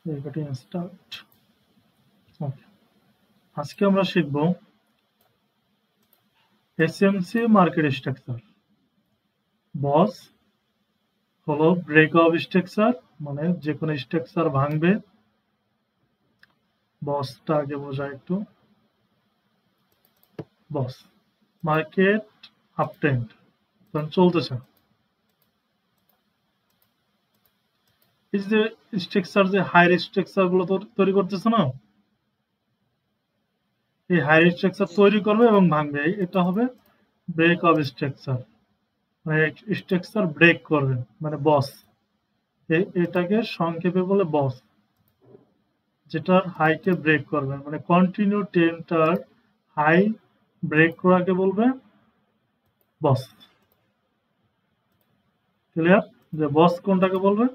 Recording start. ওকে, আজকে আমরা শিখব এসএমসি মার্কেট স্ট্রাকচার। বস হলো ব্রেক অফ স্ট্রাকচার, মানে যে কোনো স্ট্রাকচার ভাঙবে। বসটা আগে বোঝা একটু। বস মার্কেট আপট্রেন্ড তখন চলতেছে। এই যে স্ট্রাকচার, যে হায়ার স্ট্রাকচার গুলো তৈরি করতেছে না, এই হায়ার স্ট্রাকচার তৈরি করবে এবং ভাঙবে, এটা হবে ব্রেক অফ স্ট্রাকচার। মানে স্ট্রাকচার ব্রেক করবে, মানে বস। এটাকে সংক্ষেপে বলে বস, যেটার হাইকে ব্রেক করবে, মানে কন্টিনিউ ট্রেনটার হাই ব্রেক করাকে বলবে বস। ক্লিয়ার? যে বস কোনটাকে বলবে?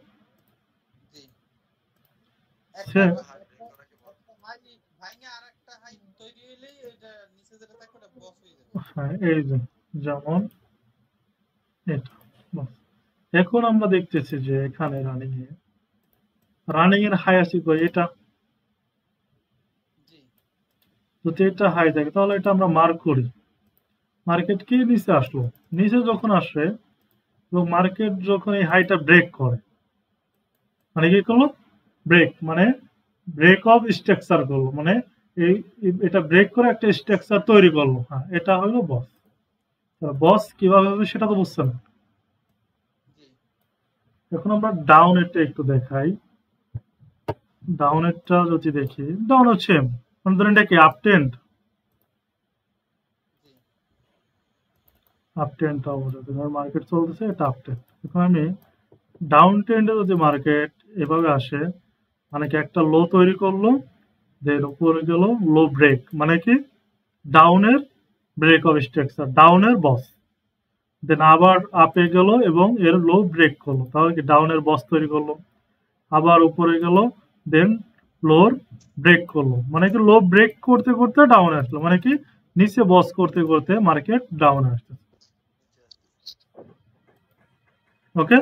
হ্যাঁ, এই যে যেমন এটা বস। এখন আমরা দেখতেছি যে এখানে রানিং এর হাই আছে কই, এটা যদি এটা হাই থাকে তাহলে এটা আমরা মার্ক করি। মার্কেট কি নিচে আসলো, নিচে যখন আসে এবং মার্কেট যখন এই হাইটা ব্রেক করে, মানে কি করলো? ব্রেক, মানে ব্রেক অফ স্ট্রাকচার করলো, মানে এই এটা ব্রেক করে একটা স্ট্রাকচার তৈরি করলো। হ্যাঁ, এটা হলো বস। বস কিভাবে হবে সেটা তো বুঝছেন। এখন আমরা ডাউনেরটা একটু দেখাই। ডাউনেরটা যদি দেখি, ডাউন হচ্ছে মানে ধরেন এটা কি আপট্রেন্ড। আপট্রেন্ডটা বোঝাতে মার্কেট চলতেছে, এটা আপট্রেন্ড। এখন আমি ডাউন ট্রেন্ডে যদি মার্কেট এভাবে আসে, মানে কি একটা লো তৈরি করলো, দেন উপরে গেল লো ব্রেক, মানে কি ডাউনের ব্রেক অফ স্ট্রাকচার, ডাউনের বস। দেন আবার আপে গেল এবং এর লো ব্রেক করলো, তাহলে কি ডাউনের বস তৈরি করলো। আবার উপরে গেল, দেন লোর ব্রেক করলো, মানে কি লো ব্রেক করতে করতে ডাউনে আসলো, মানে কি নিচে বস করতে করতে মার্কেট ডাউনে আসছে। ওকে,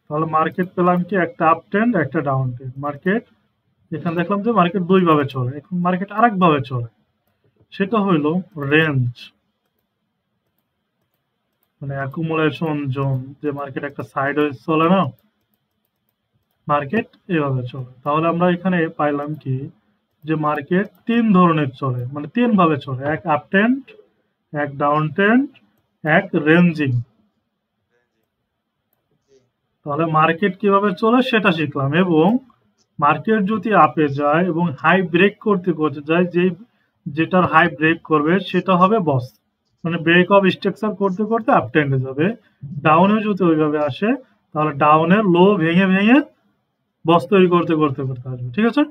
তাহলে মার্কেট পেলাম কি একটা আপ ট্রেন্ড, একটা ডাউন ট্রেন্ড। মার্কেট এখানে দেখলাম যে মার্কেট দুই ভাবে চলে, এখন মার্কেট আরেক ভাবে চলে, সেটা হইলো রেঞ্জ, মানে অ্যাকুমুলেশন জোন। যে মার্কেট একটা সাইড ওয়েজ চলে না, মার্কেট এভাবে চলে। তাহলে আমরা এখানে পাইলাম কি, যে মার্কেট তিন ধরনের চলে, মানে তিন ভাবে চলে, এক আপ ট্রেন্ড, এক ডাউন ট্রেন্ড, এক রেঞ্জিং। তাহলে মার্কেট কিভাবে চলে সেটা শিখলাম। এবং মার্কেট যদি আপে যায় এবং হাই ব্রেক করতে করতে যায়, যেটার হাই ব্রেক করবে সেটা হবে বস, মানে ব্রেক অফ স্ট্রাকচার করতে করতে আপ ট্রেন্ডে যাবে। ডাউনে যদি ওইভাবে আসে তাহলে ডাউনের লো ভেঙে ভেঙে বস তৈরি করতে করতে করতে আসবে। ঠিক আছে?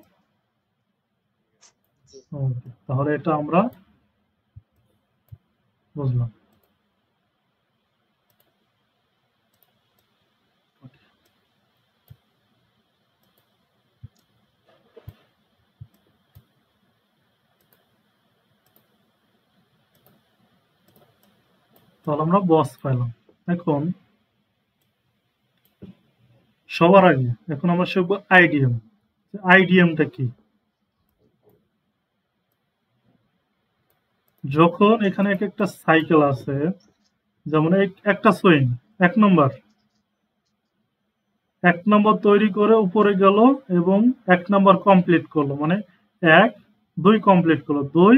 তাহলে এটা আমরা বুঝলাম। তাহলে আমরা বস পাইলাম। এখন সবার আগে এখন আমরা শিখবো আইডিএম। আইডিএমটা কি? যখন এখানে একটা সাইকেল আছে, যেমন একটা সুইং, এক নম্বর তৈরি করে উপরে গেল এবং এক নম্বর কমপ্লিট করলো, মানে এক দুই কমপ্লিট করলো, দুই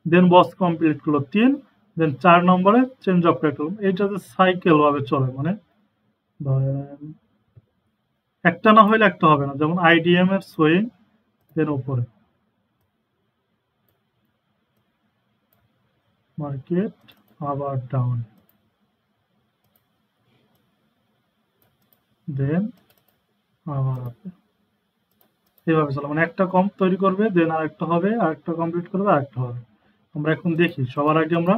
দেন বস কমপ্লিট করলো, তিন দেন চার নম্বরে চেঞ্জ অফ করলো। এইটা যে সাইকেল ভাবে চলে, মানে ধরেন একটা না হইলে একটা হবে না। যেমন আইডিএম এর সুইং, দেন উপরে মার্কেট, আবার ডাউন, দেন আবার up। এভাবে চলে, মানে একটা কম তৈরি করবে, দেন আরেকটা হবে, আরেকটা কমপ্লিট করবে, আরেকটা হবে। আমরা এখন দেখি, সবার আগে আমরা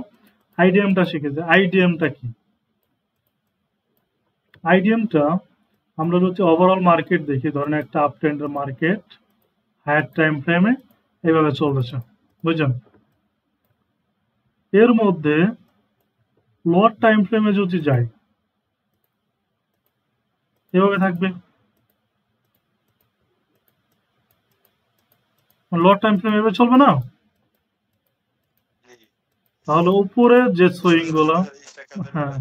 আইডিএমটা শিখেছি। আইডিএমটা কি? আইডিএমটা আমরা যদি ওভারঅল মার্কেট দেখি, ধরেন একটা আপ ট্রেন্ডের মার্কেট হায়ার টাইম ফ্রেমে এইভাবে চলতেছে, বুঝছেন? এর মধ্যে লোয়ার টাইম ফ্রেমে যদি যাই, এভাবে থাকবে। লোয়ার টাইম ফ্রেম এভাবে চলবে না। তাহলে উপরে যে সুইং গুলো, হ্যাঁ,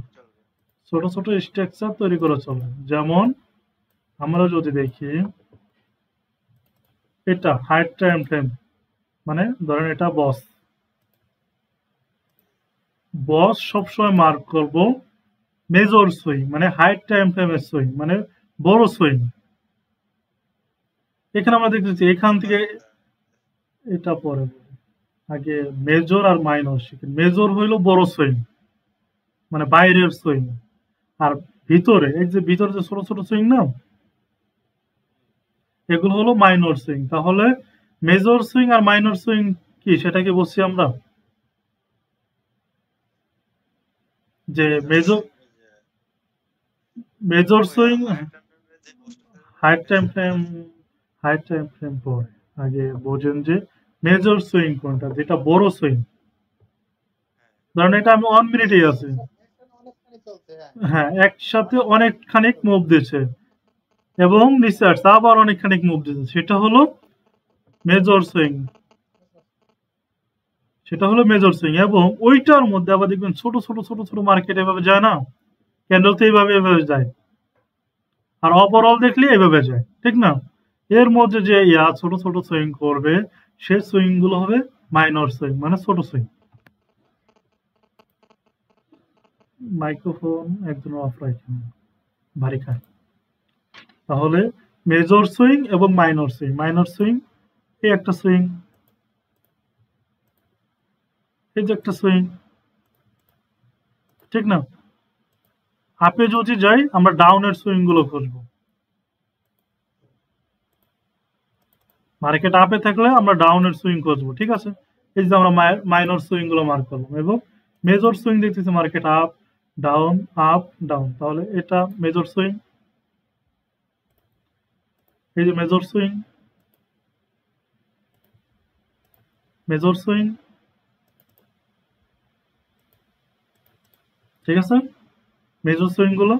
ছোট ছোট স্ট্রাকচার তৈরি করে চলে। যেমন আমরা যদি দেখি এটা হাইট টাইম ফ্রেম, মানে ধরেন এটা বস সবসময় মার্ক করব মেজর সুইং, মানে হাইট টাইম ফ্রেমের সুইং, মানে বড় সুইং। এখানে আমরা দেখতেছি এখান থেকে এটা পরে আগে মেজর আর মাইনর শিখি। মেজর হইলো বড় সুইং, মানে বাইরের সুইং, আর ভিতরে এই যে ভিতরে যে ছোট ছোট সুইং না, এগুলো হলো মাইনর সুইং। তাহলে মেজর সুইং আর মাইনর সুইং কি সেটা কি বলছি আমরা? যে major swing height time frame পরে আগে বোঝেন যে মেজর সুইং কোনটা, যেটা বড় সুইং। ধরেন এটা আমি 1 মিনিটেই আছি, হ্যাঁ, একসাথে অনেকখানিক মুভ দিচ্ছে এবং নিচে আসছে আবার অনেকখানিক মুভ দিচ্ছে, সেটা হলো মেজর সুইং। এবং ওইটার মধ্যে আবার দেখবেন ছোট ছোট ছোট ছোট মার্কেট এভাবে যায় না, ক্যান্ডেল তো এইভাবে এভাবে যায়, আর ওভারঅল দেখলে এভাবে যায়, ঠিক না? এর মধ্যে যে ছোট ছোট সুইং করবে, সে সুইং গুলো হবে মাইনর সুইং, মানে ছোট সুইং। মাইক্রোফোন একজন অফ রাখেন, ভারী খায়। তাহলে মেজর সুইং এবং মাইনর সুইং এই একটা সুইং, এই যে একটা সুইং, ঠিক না? আপে যদি যাই আমরা ডাউনের সুইং গুলো খুঁজবো। মার্কেট আপে থাকলে আমরা ডাউনের সুইং খুঁজবো, ঠিক আছে? এই যে আমরা মাইনর সুইং গুলো মার্ক করলাম এবং মেজর সুইং দেখতেছি মার্কেট আপ ডাউন, তাহলে এটা মেজর সুইং। এই যে মেজর সুইং, ঠিক আছে? মেজর সুইং গুলো।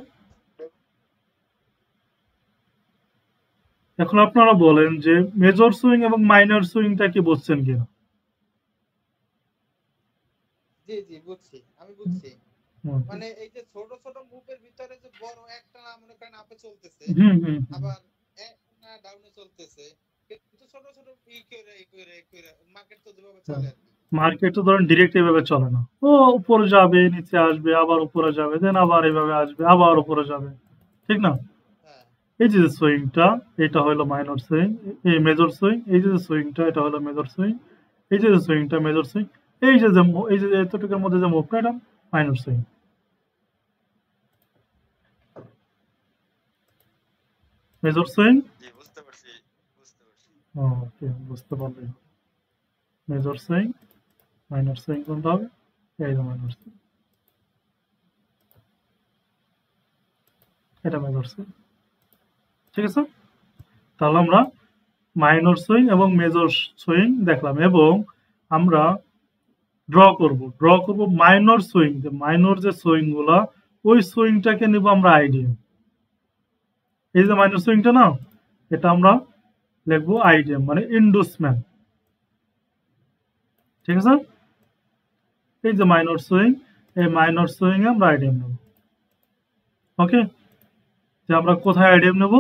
এখন আপনারা বলেন যে মেজর সুইং এবং মাইনর সুইংটা কি বুঝছেন কিনা? জি জি বুঝছি, আমি বুঝছি। মানে এই যে ছোট ছোট মুভের ভিতরে যে বড় একটা না মনে করেন আপে চলতেছে, আবার একটা ডাউনে চলতেছে, কিন্তু ছোট ছোট মার্কেট তো যেভাবে চলে আর কি। মার্কেট তো ধরেন ডিরেক্ট এভাবে চলে না, ও উপরে যাবে, নিচে আসবে, আবার উপরে যাবে, দেন আবার এভাবে আসবে, আবার উপরে যাবে, ঠিক না? এই যে সুইংটা, এটা হলো মাইনর সুইং, এই মেজর সুইং। এই যে সুইংটা, এটা হলো মেজর সুইং। এই যে সুইংটা মেজর সুইং। এই যে এতটুকুর মধ্যে যে মুভটা, এটা মাইনর সুইং। মেজর সুইং, ওকে, বুঝতে পারলে। মেজর সুইং, মাইনর সুইং কোনটা হবে? এই যে মাইনর সুইং, এটা মেজর সুইং, ঠিক আছে? তাহলে আমরা মাইনর সুইং এবং মেজর সুইং দেখলাম, এবং আমরা ড্র করব মাইনর সুইং, যে মাইনর যে সুইং গুলা, ওই সুইংটাকে নিব আমরা আইডিএম। এই যে মাইনর সুইংটা না, এটা আমরা লিখবো আইডিএম, মানে ইন্ডুসমেন্ট, ঠিক আছে? এই যে মাইনর সুইং, এই মাইনর সুইং এ আমরা আইডিএম নেব। ওকে, যে আমরা কোথায় আইডিএম নেব?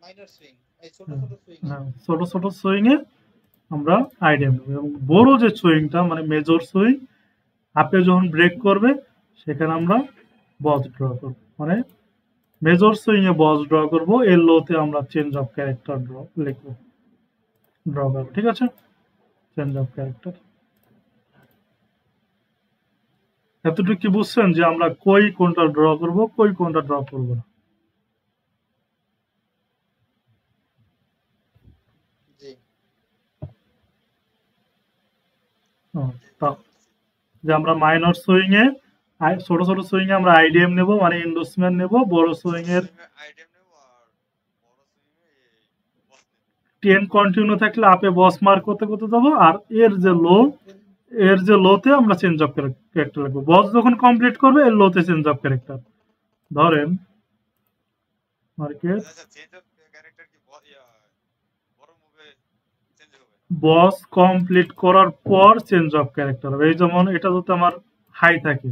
মাইনর সুইং, এই ছোট ছোট সুইং এ আমরা আইডিএম নেব, এবং বড় যে সুইংটা মানে মেজর সুইং, আপে যখন ব্রেক করবে সেখানে আমরা বস ড্র করব, মানে মেজর সুইং এ বস ড্র করব, এর লোতে আমরা চেঞ্জ অফ ক্যারেক্টার ড্র করব, ঠিক আছে? Change of character. এতটুকু কি বুঝছেন যে আমরা কোনটা ড্র করব, কোনটা ড্র করব না? যে আমরা মাইনর সুইং এ ছোট ছোট সুইং এ আমরা আইডিএম নেব, মানে ইন্ডুসমেন্ট নেব। বড় সুইং এর টেন কন্টিনিউ থাকলে আপে বস মার্ক করতে করতে যাবো, আর এর যে লোতে আমরা চেঞ্জ অফ ক্যারেক্টার লিখবো। বস যখন কমপ্লিট করবে এর লোতে চেঞ্জ অফ ক্যারেক্টার। ধরেন মার্কেট বস কমপ্লিট করার পর চেঞ্জ অফ ক্যারেক্টার হবে। এই যেমন এটা যদি আমার হাই থাকে,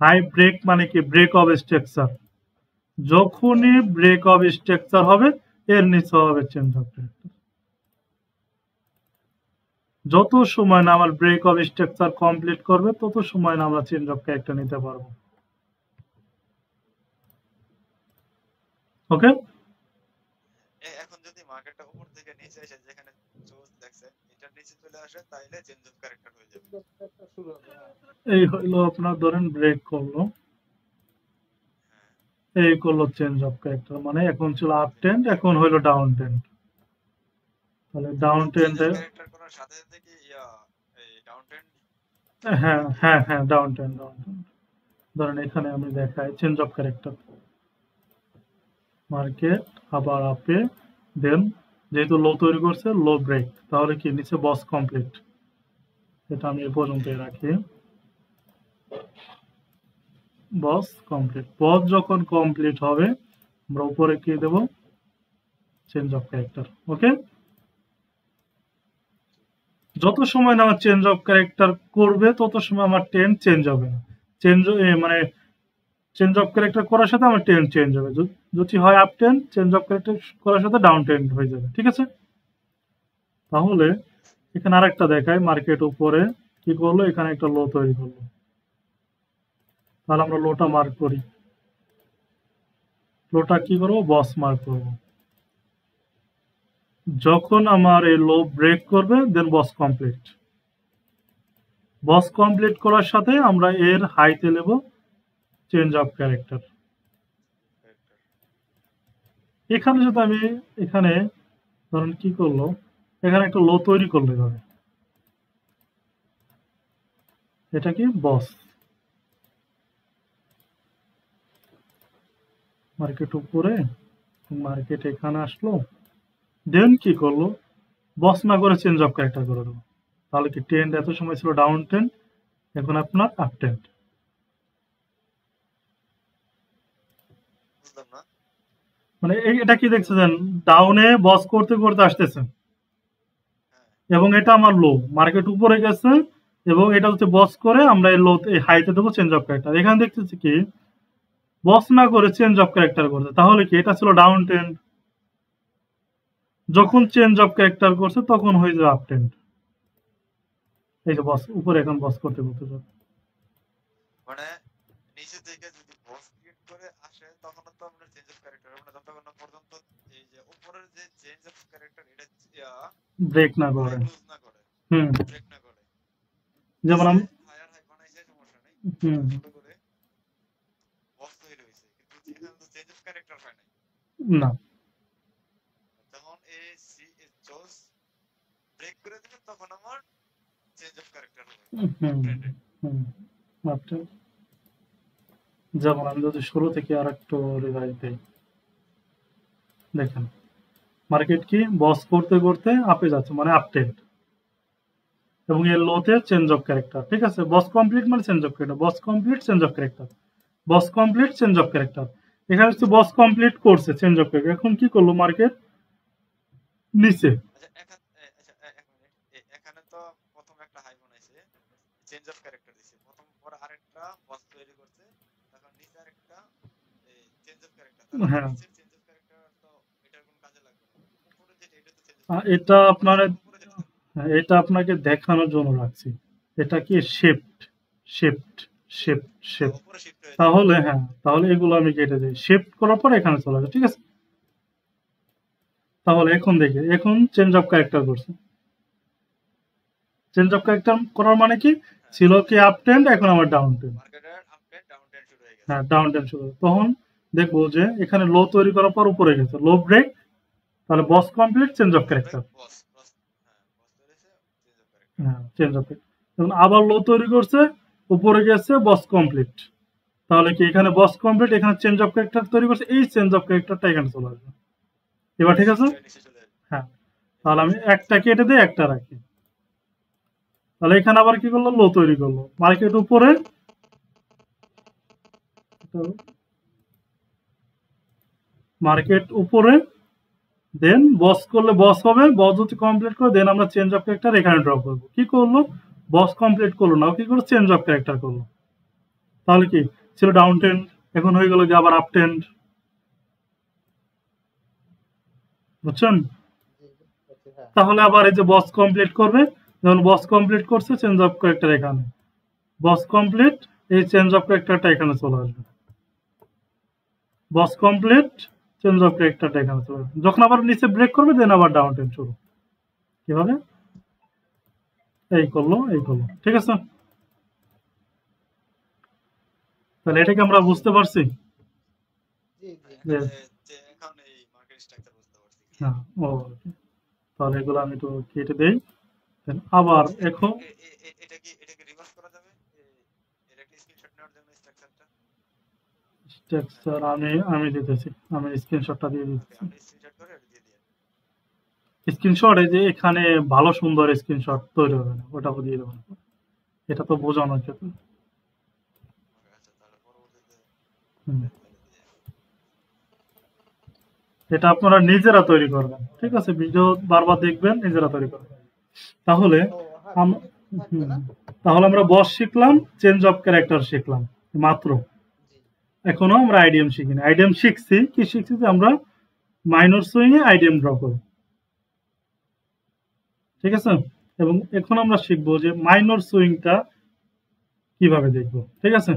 হাই ব্রেক মানে কি ব্রেক অফ স্ট্রাকচার, যখনই ব্রেক অফ স্ট্রাকচার হবে এর নিচে হবে চেঞ্জ অফ ক্যারেক্টার। যত সময় না আমার ব্রেক অফ স্ট্রাকচার কমপ্লিট করবে তত সময় না আমরা চেঞ্জ অফ ক্যারেক্টার নিতে পারবো। ওকে, এখন যদি মার্কেটটা উপর থেকে নিচে এসে যেখানে চোজ দেখছেন এটার নিচে চলে আসে তাইলে চেঞ্জ অফ ক্যারেক্টার হয়ে যাবে। এই হইলো আপনার ধরেন ব্রেক করলো, এই করলো চেঞ্জ অফ ক্যারেক্টার, মানে এখন ছিল আপ ট্রেন্ড, এখন হইলো ডাউন ট্রেন্ড। তাহলে ডাউন ট্রেন্ডে ক্যারেক্টার করার সাথে সাথে কি এই ডাউন ট্রেন্ড, হ্যাঁ হ্যাঁ হ্যাঁ ডাউন ট্রেন্ড, ডাউন ট্রেন্ড। ধরেন এখানে আমি দেখাই চেঞ্জ অফ ক্যারেক্টার, মার্কেট আবার আপে, দেন যেহেতু লো তৈরি করছে লো ব্রেক, তাহলে কি নিচে বস কমপ্লিট। এটা আমি এ পর্যন্ত রাখি, বস কমপ্লিট। বস যখন কমপ্লিট হবে আমরা উপরে কি দেব, চেঞ্জ অফ ক্যারেক্টার। ওকে, যত সময় না আমার চেঞ্জ অফ ক্যারেক্টার করবে তত সময় আমার ট্রেন্ড চেঞ্জ হবে না। চেঞ্জ মানে চেঞ্জ অফ ক্যারেক্টার করার সাথে আমার ট্রেন্ড চেঞ্জ হবে। যদি হয় up trend, change of character করার সাথে ডাউন ট্রেন্ড হয়ে যাবে। ঠিক আছে, তাহলে এখানে আরেকটা দেখায়, মার্কেট উপরে কি করলো, এখানে একটা লো তৈরি করলো। তাহলে আমরা লোটা মার্ক করি, লোটা কি করবো, বস মার্ক করবো। যখন আমার এই লো ব্রেক করবে দেন বস কমপ্লিট। বস কমপ্লিট করার সাথে আমরা এর হাইতে নেব চেঞ্জ অফ ক্যারেক্টার। এখানে যদি আমি এখানে ধরেন কি করলো, এখানে একটা লো তৈরি করলে হবে, এটা কি বস। মার্কেট উপরে, মার্কেট এখানে আসলো, দেন কি করলো, বস না করে চেঞ্জ অফ ক্যারেক্টার করে দেবো। তাহলে কি ট্রেন্ড এত সময় ছিল ডাউন ট্রেন্ড, এখন আপনার আপ ট্রেন্ড। মানে এটা কি দেখছেন, ডাউনে বস করতে করতে আসতেছে এবং এটা আমার লো, মার্কেট উপরে গেছে এবং এটা হচ্ছে বস করে আমরা এই লো এই হাইতে দেবো চেঞ্জ অফ ক্যারেক্টার। এখানে দেখতেছি কি বস না করে চেঞ্জ অফ ক্যারেক্টার করছে, তাহলে কি এটা ছিল ডাউন ট্রেন্ড, যখন চেঞ্জ অফ ক্যারেক্টার করছে তখন হয়ে যাবে আপ ট্রেন্ড। এই যে বস উপরে এখন বস করতে করতে যাবে, মানে নিচে থেকে যদি বস ক্রিয়েট করে আসে তখন তো আমরা চেঞ্জ অফ ক্যারেক্টার হবে না যতক্ষণ না পর্যন্ত এই যে উপরের যে চেঞ্জ অফ ক্যারেক্টার এটা ব্রেক না করে, ক্লোজ না করে, ব্রেক না করে। যেমন আমি হায়ার হাই বানাইছে সমস্যা নেই, ছোট করে বস তৈরি হইছে, কিন্তু এখানে তো চেঞ্জ অফ ক্যারেক্টার হয় নাই না, তখন এই জোস ব্রেক করে দিলে তখন আমার চেঞ্জ অফ ক্যারেক্টার হবে। যেমন আমি যদি শুরু থেকে আর একটু রিভাইজ দিই, দেখেন মার্কেট কি বস করতে করতে আপে যাচ্ছে মানে আপ ট্রেন্ড, এবং এর লোতে চেঞ্জ অফ ক্যারেক্টার। ঠিক আছে, বস কমপ্লিট মানে change of character, boss complete change of character, boss complete change of character. এখানে হচ্ছে বস কমপ্লিট করছে চেঞ্জ অফ ক্যারেক্টার, এখন কি করলো মার্কেট নিচে। এখানে তো প্রথম একটা হাই বানাইছে চেঞ্জ অফ ক্যারেক্টার দিছে, প্রথম পর আরেকটা বস তৈরি করছে, তখন নিচে আরেকটা চেঞ্জ অফ ক্যারেক্টার। হ্যাঁ, চেঞ্জ অফ ক্যারেক্টার তো এটার কোনো কাজে লাগবে না, উপরে যেটা এটা তো চেঞ্জ অফ এটা আপনার, এটা আপনাকে দেখানোর জন্য রাখছি। এটা কি শিফট শিফট শিফট শিফট, তাহলে হ্যাঁ, তাহলে এগুলো আমি কেটে দিই, শিফট করার পর এখানে চলে যাবে। ঠিক আছে, তাহলে এখন দেখি, এখন চেঞ্জ অফ ক্যারেক্টার করছে। চেঞ্জ অফ ক্যারেক্টার করার মানে কি ছিল কি আপ ট্রেন্ড, এখন আমার ডাউন ট্রেন্ড। হ্যাঁ, ডাউন ট্রেন্ড শুরু, তখন দেখবো যে এখানে লো তৈরি করার পর উপরে গেছে লো ব্রেক, তাহলে বস কমপ্লিট চেঞ্জ অফ ক্যারেক্টার। হ্যাঁ, চেঞ্জ অফ ক্যারেক্টার, এখন আবার লো তৈরি করছে উপরে গেছে বস কমপ্লিট, তাহলে কি এখানে বস কমপ্লিট, এখানে চেঞ্জ অফ ক্যারেক্টার তৈরি করছে, এই চেঞ্জ অফ ক্যারেক্টারটা এখানে চলে আসবে। এবার ঠিক আছে, হ্যাঁ, তাহলে আমি একটা কেটে দিয়ে একটা রাখি, তাহলে এখানে আবার কি করলো, লো তৈরি করলো, মার্কেট উপরে মার্কেট উপরে, দেন বস করলে বস হবে, বস যদি কমপ্লিট করে দেন আমরা চেঞ্জ অফ ক্যারেক্টার এখানে ড্র করবো। কি করলো, বস কমপ্লিট করলো না, কি করলো, চেঞ্জ অফ ক্যারেক্টার করলো। তাহলে কি ছিল ডাউন ট্রেন্ড, এখন হয়ে গেল কি আবার আপ ট্রেন্ড। বুঝছেন? তাহলে আবার এই যে বস কমপ্লিট করবে, যখন বস কমপ্লিট করছে চেঞ্জ অফ ক্যারেক্টার এখানে, বস কমপ্লিট, এই চেঞ্জ অফ ক্যারেক্টারটা এখানে চলে আসবে, বস কমপ্লিট, চেঞ্জ অফ ক্যারেক্টারটা এখানে চলে আসবে। যখন আবার নিচে ব্রেক করবে দেন আবার ডাউন ট্রেন্ড শুরু। কিভাবে এই করলো, এই করলো, ঠিক আছে। তাহলে এটাকে আমরা বুঝতে পারছি। হ্যাঁ, ও তাহলে এগুলো আমি একটু কেটে দেই। আবার এখন স্ট্রাকচার আমি দিতেছি, আমি স্ক্রিনশটটা দিয়ে দিচ্ছি। স্ক্রিনশট এই যে এখানে ভালো সুন্দর স্ক্রিনশট তৈরি হবে না, ওটা দিয়ে দেবো, এটা তো বোঝানোর ক্ষেত্রে। এটা আপনারা নিজেরা তৈরি করবেন, ঠিক আছে, ভিডিও বারবার দেখবেন, নিজেরা তৈরি করবেন। তাহলে তাহলে আমরা বস শিখলাম, চেঞ্জ অফ ক্যারেক্টার শিখলাম মাত্র, এখনো আমরা আইডিএম শিখিনি। আইডিএম শিখছি, কি শিখছি যে আমরা মাইনর সুইং এ আইডিএম ড্র করি, ঠিক আছে। এবং এখন আমরা শিখবো যে মাইনর সুইংটা কিভাবে দেখবো, ঠিক আছে।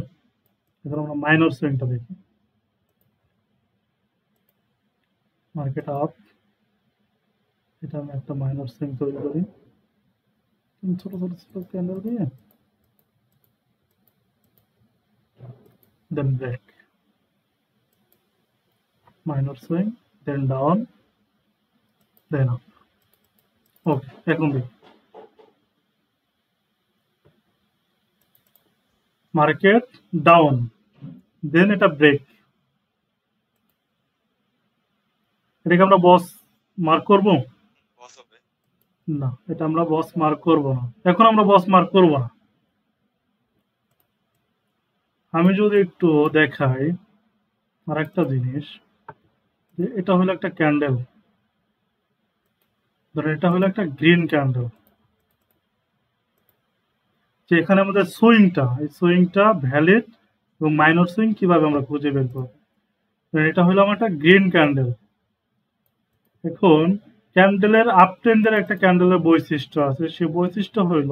এখন আমরা মাইনর সুইংটা দেখি। মার্কেট আপ, এটা আমি একটা মাইনর সুইং তৈরি করি ছোট ছোট ছোট ক্যান্ডেল দিয়ে, then break, minor swing, then down, then up. Okay, এখন দেখি মার্কেট ডাউন, দেন এটা ব্রেক, এটাকে আমরা বস মার্ক করব না, এটা আমরা বস মার্ক করব না, এখন আমরা বস মার্ক করব না। আমি যদি একটু দেখাই আর একটা জিনিস, যে এটা হলো একটা ক্যান্ডেল, ধরেন এটা হলো একটা গ্রিন ক্যান্ডেল, যে এখানে আমাদের সুইংটা, এই সুইংটা ভ্যালিড এবং মাইনর সুইং কিভাবে আমরা খুঁজে বের করব। এটা হলো আমার একটা গ্রিন ক্যান্ডেল। এখন ক্যান্ডেলের আপ ট্রেন্ডের একটা ক্যান্ডেলের বৈশিষ্ট্য আছে, সেই বৈশিষ্ট্য হইল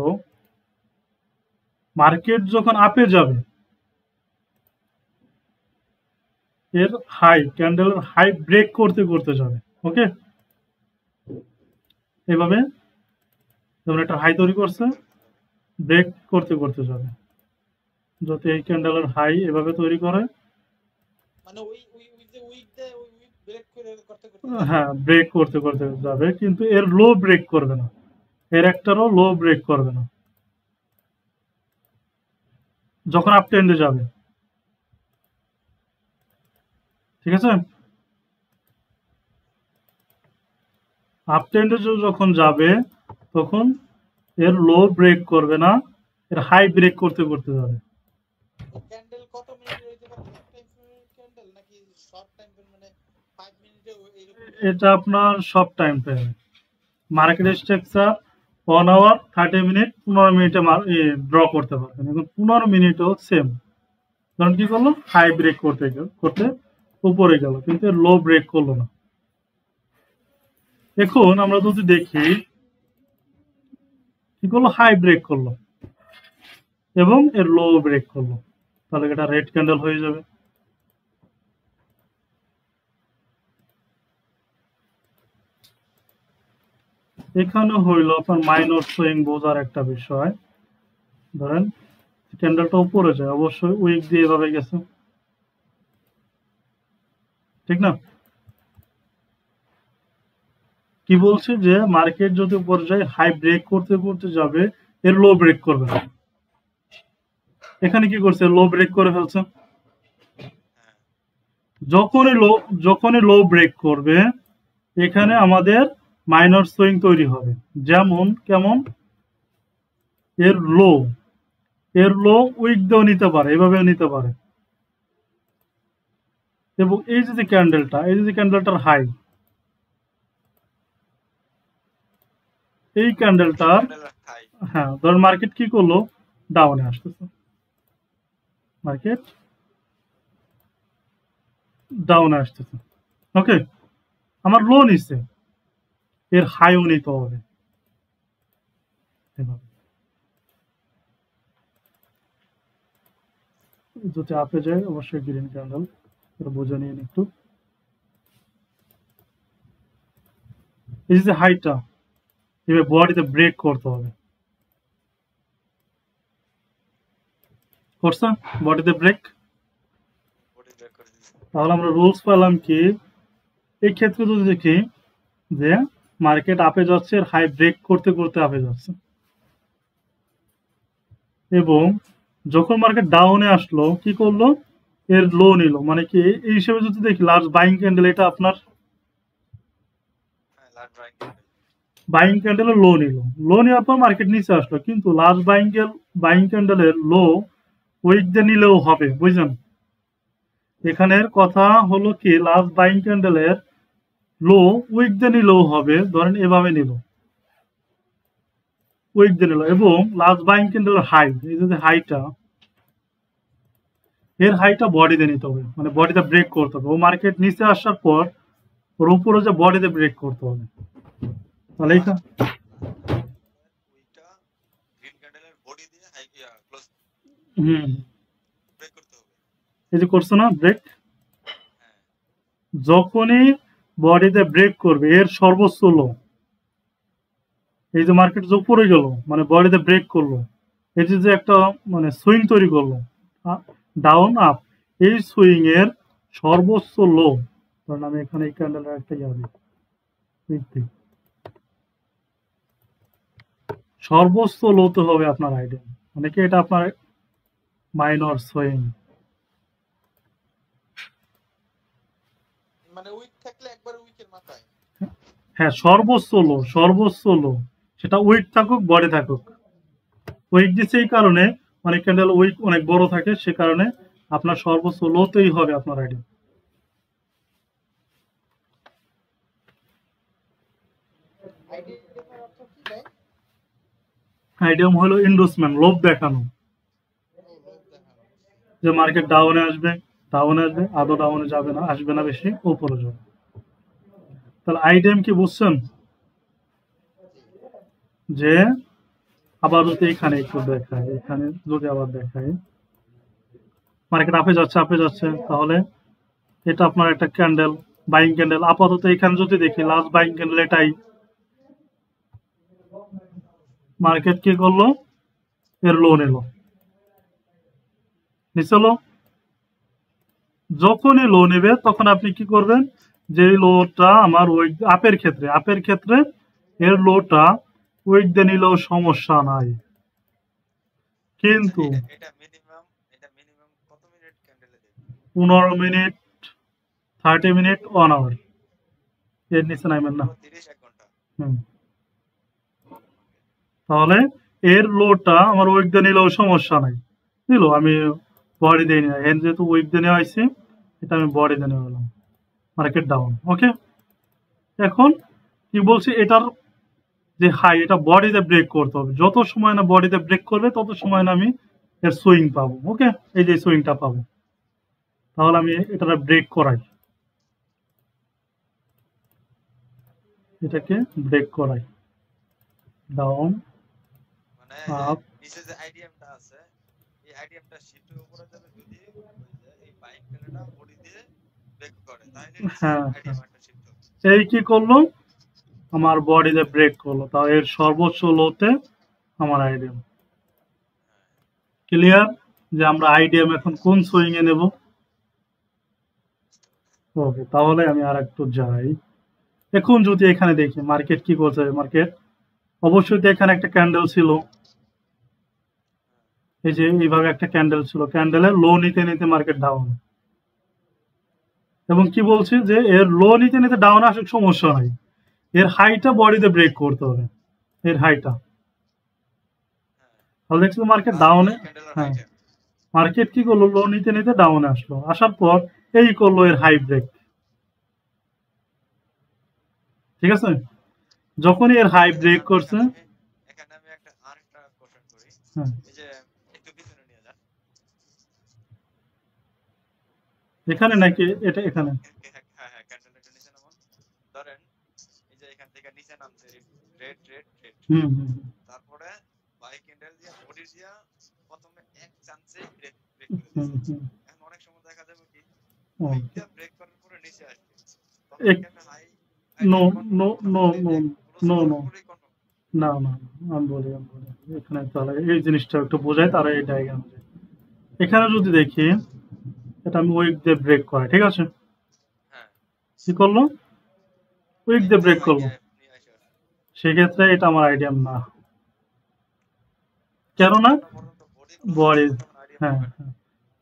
মার্কেট যখন আপে যাবে এর হাই, ক্যান্ডেলের হাই ব্রেক করতে করতে যাবে। ওকে, এইভাবে যেমন একটা হাই তৈরি করছে, ব্রেক করতে করতে যাবে, যাতে এই ক্যান্ডেলের হাই এভাবে তৈরি করে, মানে ওই যে ব্রেক করে করতে করতে, হ্যাঁ ব্রেক করতে করতে যাবে, কিন্তু এর লো ব্রেক করবে না, এর একটারও লো ব্রেক করবে না যখন আপ ট্রেন্ডে যাবে, ঠিক আছে। আপ ট্রেন্ডে যখন যাবে তখন এর লো ব্রেক করবে না, এর হাই ব্রেক করতে করতে যাবে। ক্যান্ডেল কত মিনিট হইতে পারে, ক্যান্ডেল নাকি শর্ট টাইম, মানে 5 মিনিটে এইরকম? এটা আপনার সব time frame, market structure 1 hour 30 minute 15 মিনিটে ড্র করতে পারবেন। এখন 15 মিনিটও সেম, কারণ কি করলো, হাই ব্রেক করতে করতে উপরে গেল, কিন্তু এর লো ব্রেক করলো না। এখন আমরা যদি দেখি কি করলো, হাই ব্রেক করলো এবং এর লো ব্রেক করলো, তাহলে এটা রেড ক্যান্ডেল হয়ে যাবে। এখানে হইল আপনার মাইনর সুইং বোঝার একটা বিষয়, ধরেন ক্যান্ডেলটা উপরে যায়, অবশ্যই উইক দিয়ে এভাবে গেছে, ঠিক না। কি বলছে যে মার্কেট যদি উপরে যায় হাই ব্রেক করতে করতে যাবে, এর লো ব্রেক করবে না। এখানে কি করছে, লো ব্রেক করে ফেলছে। যখনই লো ব্রেক করবে এখানে আমাদের মাইনর সুইং তৈরি হবে, যেমন কেমন, এর লো উইক দিয়েও নিতে পারে, এভাবেও নিতে পারে, এবং এই যে ক্যান্ডেলটা, এই যে ক্যান্ডেলটার হাই, এই ক্যান্ডেলটার, হ্যাঁ ধরেন মার্কেট কি করলো, ডাউনে আসতেছে, মার্কেট ডাউনে আসতেছে, ওকে, আমার লো নিচ্ছে, এর হাইও নিতে হবে, যদি আপে যায় অবশ্যই গ্রিন ক্যান্ডেল, এটা বুঝে নিন একটু। এই যে হাইটা এবার বডিতে ব্রেক করতে হবে, করছে বডিতে ব্রেক, তাহলে আমরা রুলস পেলাম কি, এই ক্ষেত্রে যদি দেখি যে মার্কেট আপে যাচ্ছে, হাই ব্রেক করতে করতে আপে যাচ্ছে, এবং যখন মার্কেট ডাউনে আসলো কি করলো, এর লো নিল, মানে কি এই হিসেবে যদি দেখি লার্জ বাইং ক্যান্ডেল, এটা আপনার বাইং ক্যান্ডেলের লো নিল, লো নেওয়ার পর মার্কেট নিচে আসলো, কিন্তু লার্জ বাইং ক্যান্ডেলের লো উইক দিয়ে নিলেও হবে, বুঝলেন? এখানের কথা হলো কি, লার্জ বাইং ক্যান্ডেলের লো উইক দিয়ে নিলেও হবে, ধরেন এভাবে নিল, উইক দিয়ে নিল, এবং লার্জ বাইং ক্যান্ডেলের হাই, এই যে হাইটা, এর হাইটা বডিতে নিতে হবে, মানে বডিতে ব্রেক করতে হবে, ও মার্কেট নিচে আসার পর ওর উপরে যে বডিতে ব্রেক করতে হবে, তাহলে এইটা এই যে করছে না ব্রেক, যখনই বডিতে ব্রেক করবে এর সর্বোচ্চ লো, এই যে মার্কেট যে উপরে গেল মানে বডিতে ব্রেক করলো, এই যে একটা মানে সুইং তৈরি করলো ডাউন আপ, এই সুইং এর সর্বোচ্চ লো, কারণ আমি এখানে এই ক্যান্ডেলের একটা দিই, সর্বোচ্চ লোতে হবে আপনার আইডিয়া, মানে কি এটা আপনার মাইনর সুইং, মানে উইক থাকলে একবার উইকের মাথায়, হ্যাঁ সর্বোচ্চ লো, সেটা উইক থাকুক বডি থাকুক, উইক দিচ্ছে এই কারণে অনেক ক্যান্ডেল উইক অনেক বড় থাকে, সে কারণে আপনার সর্বোচ্চ লোতেই হবে আপনার আইডিয়া। আইডিয়াম হলো ইন্ডোসমেন্ট, লোভ দেখানো, যে মার্কেট ডাউনে আসবে, আদৌ ডাউনে যাবে না, আসবে না বেশি, উপরে যাবে। তাহলে আইডিয়াম কি বুঝছেন, যে আবার যদি এখানে একটু দেখায়, এখানে যদি আবার দেখায় মার্কেট আপে যাচ্ছে, তাহলে এটা আপনার একটা ক্যান্ডেল, বাইং ক্যান্ডেল, আপাতত এখানে যদি দেখি লাস্ট বাইং ক্যান্ডেল এটাই, মার্কেট কি করলো, এর লো নিল, নিচলো, যখনই লো নেবে তখন আপনি কি করবেন, যে লোটা আমার উইক আপের ক্ষেত্রে এর লোটা উইক দিয়ে নিলেও সমস্যা নাই, কিন্তু 15 মিনিট 30 মিনিট 1 আওয়ার, এর নিচে নামবেন না। তাহলে এর লোটা আমার উইক দিয়ে নিলেও সমস্যা নাই, নিল, আমি বডি দিয়ে নিলাম, এর যেহেতু উইক দিয়ে নেওয়া হয়েছে, এটা আমি বডি দিয়ে নিলাম, মার্কেট ডাউন, ওকে। এখন কি বলছি, এটার যে হাই, এটা বডিতে ব্রেক করতে হবে, যত সময় না বডিতে ব্রেক করবে তত সময় না আমি এর সুইং পাবো, ওকে, এই যে সুইংটা পাবো, তাহলে আমি এটা ব্রেক করাই, এটাকে ব্রেক করাই, ডাউন আপ, নিচে যে আইডিয়ামটা আছে, এই আইডিয়ামটা শিফটের উপরে যাবে, যদি এই বাইক ক্যান্ডেলটা বডি দিয়ে ব্রেক করে, তাহলে হ্যাঁ আইডিয়ামটা শিফট হবে, এই কি করলো, আমার বডিতে ব্রেক করলো, তাও এর সর্বোচ্চ লোতে আমার আইডিয়াম, ক্লিয়ার, যে আমরা আইডিয়াম এখন কোন সুইং এ নেব, ওকে। তাহলে আমি আর একটু যাই, এখন যদি এখানে দেখি মার্কেট কি করছে, মার্কেট অবশ্যই এখানে একটা ক্যান্ডেল ছিল, এই যে এইভাবে একটা ক্যান্ডেল ছিল, ক্যান্ডেলের লো নিতে নিতে মার্কেট ডাউন, এবং কি বলছে যে এর লো নিতে নিতে ডাউন আসুক সমস্যা নাই, এর হাইটা বডিতে ব্রেক করতে হবে, এর হাইটা, তাহলে দেখছি মার্কেট ডাউনে, হ্যাঁ মার্কেট কি করলো, লো নিতে নিতে ডাউনে আসলো, আসার পর এই করলো এর হাই ব্রেক, ঠিক আছে? যখনই এর হাই ব্রেক করছে, এখানে আমি একটা আরেকটা কোশ্চেন করি, হ্যাঁ এই যে একটু পিছনে নিয়ে যান, এখানে নাকি এটা এখানে? হ্যাঁ হ্যাঁ ক্যান্ডেলটা একটু নিচে নামান। ধরেন এই যে এখান থেকে নিচে নামছে রেড রেড রেড, তারপরে বাই ক্যান্ডেল দিয়া বডি দিয়া প্রথমে এক চান্সে ব্রেক করে দিয়েছে। এখন অনেক সময় দেখা যাবে কি ওইটা ব্রেক করার পরে নিচে আসবে, তখন একটা high no no no no no no না না, আমি বলি এখানে তাহলে এই জিনিসটা একটু বোঝাই, তারা এই ডায়াগ্রাম এখানে যদি দেখি এটা আমি উইক দিয়ে ব্রেক করে, ঠিক আছে? হ্যাঁ কি করলো? উইক দিয়ে ব্রেক করলো, সেক্ষেত্রে এটা আমার আইডিয়াম না। কেননা বডি, হ্যাঁ হ্যাঁ,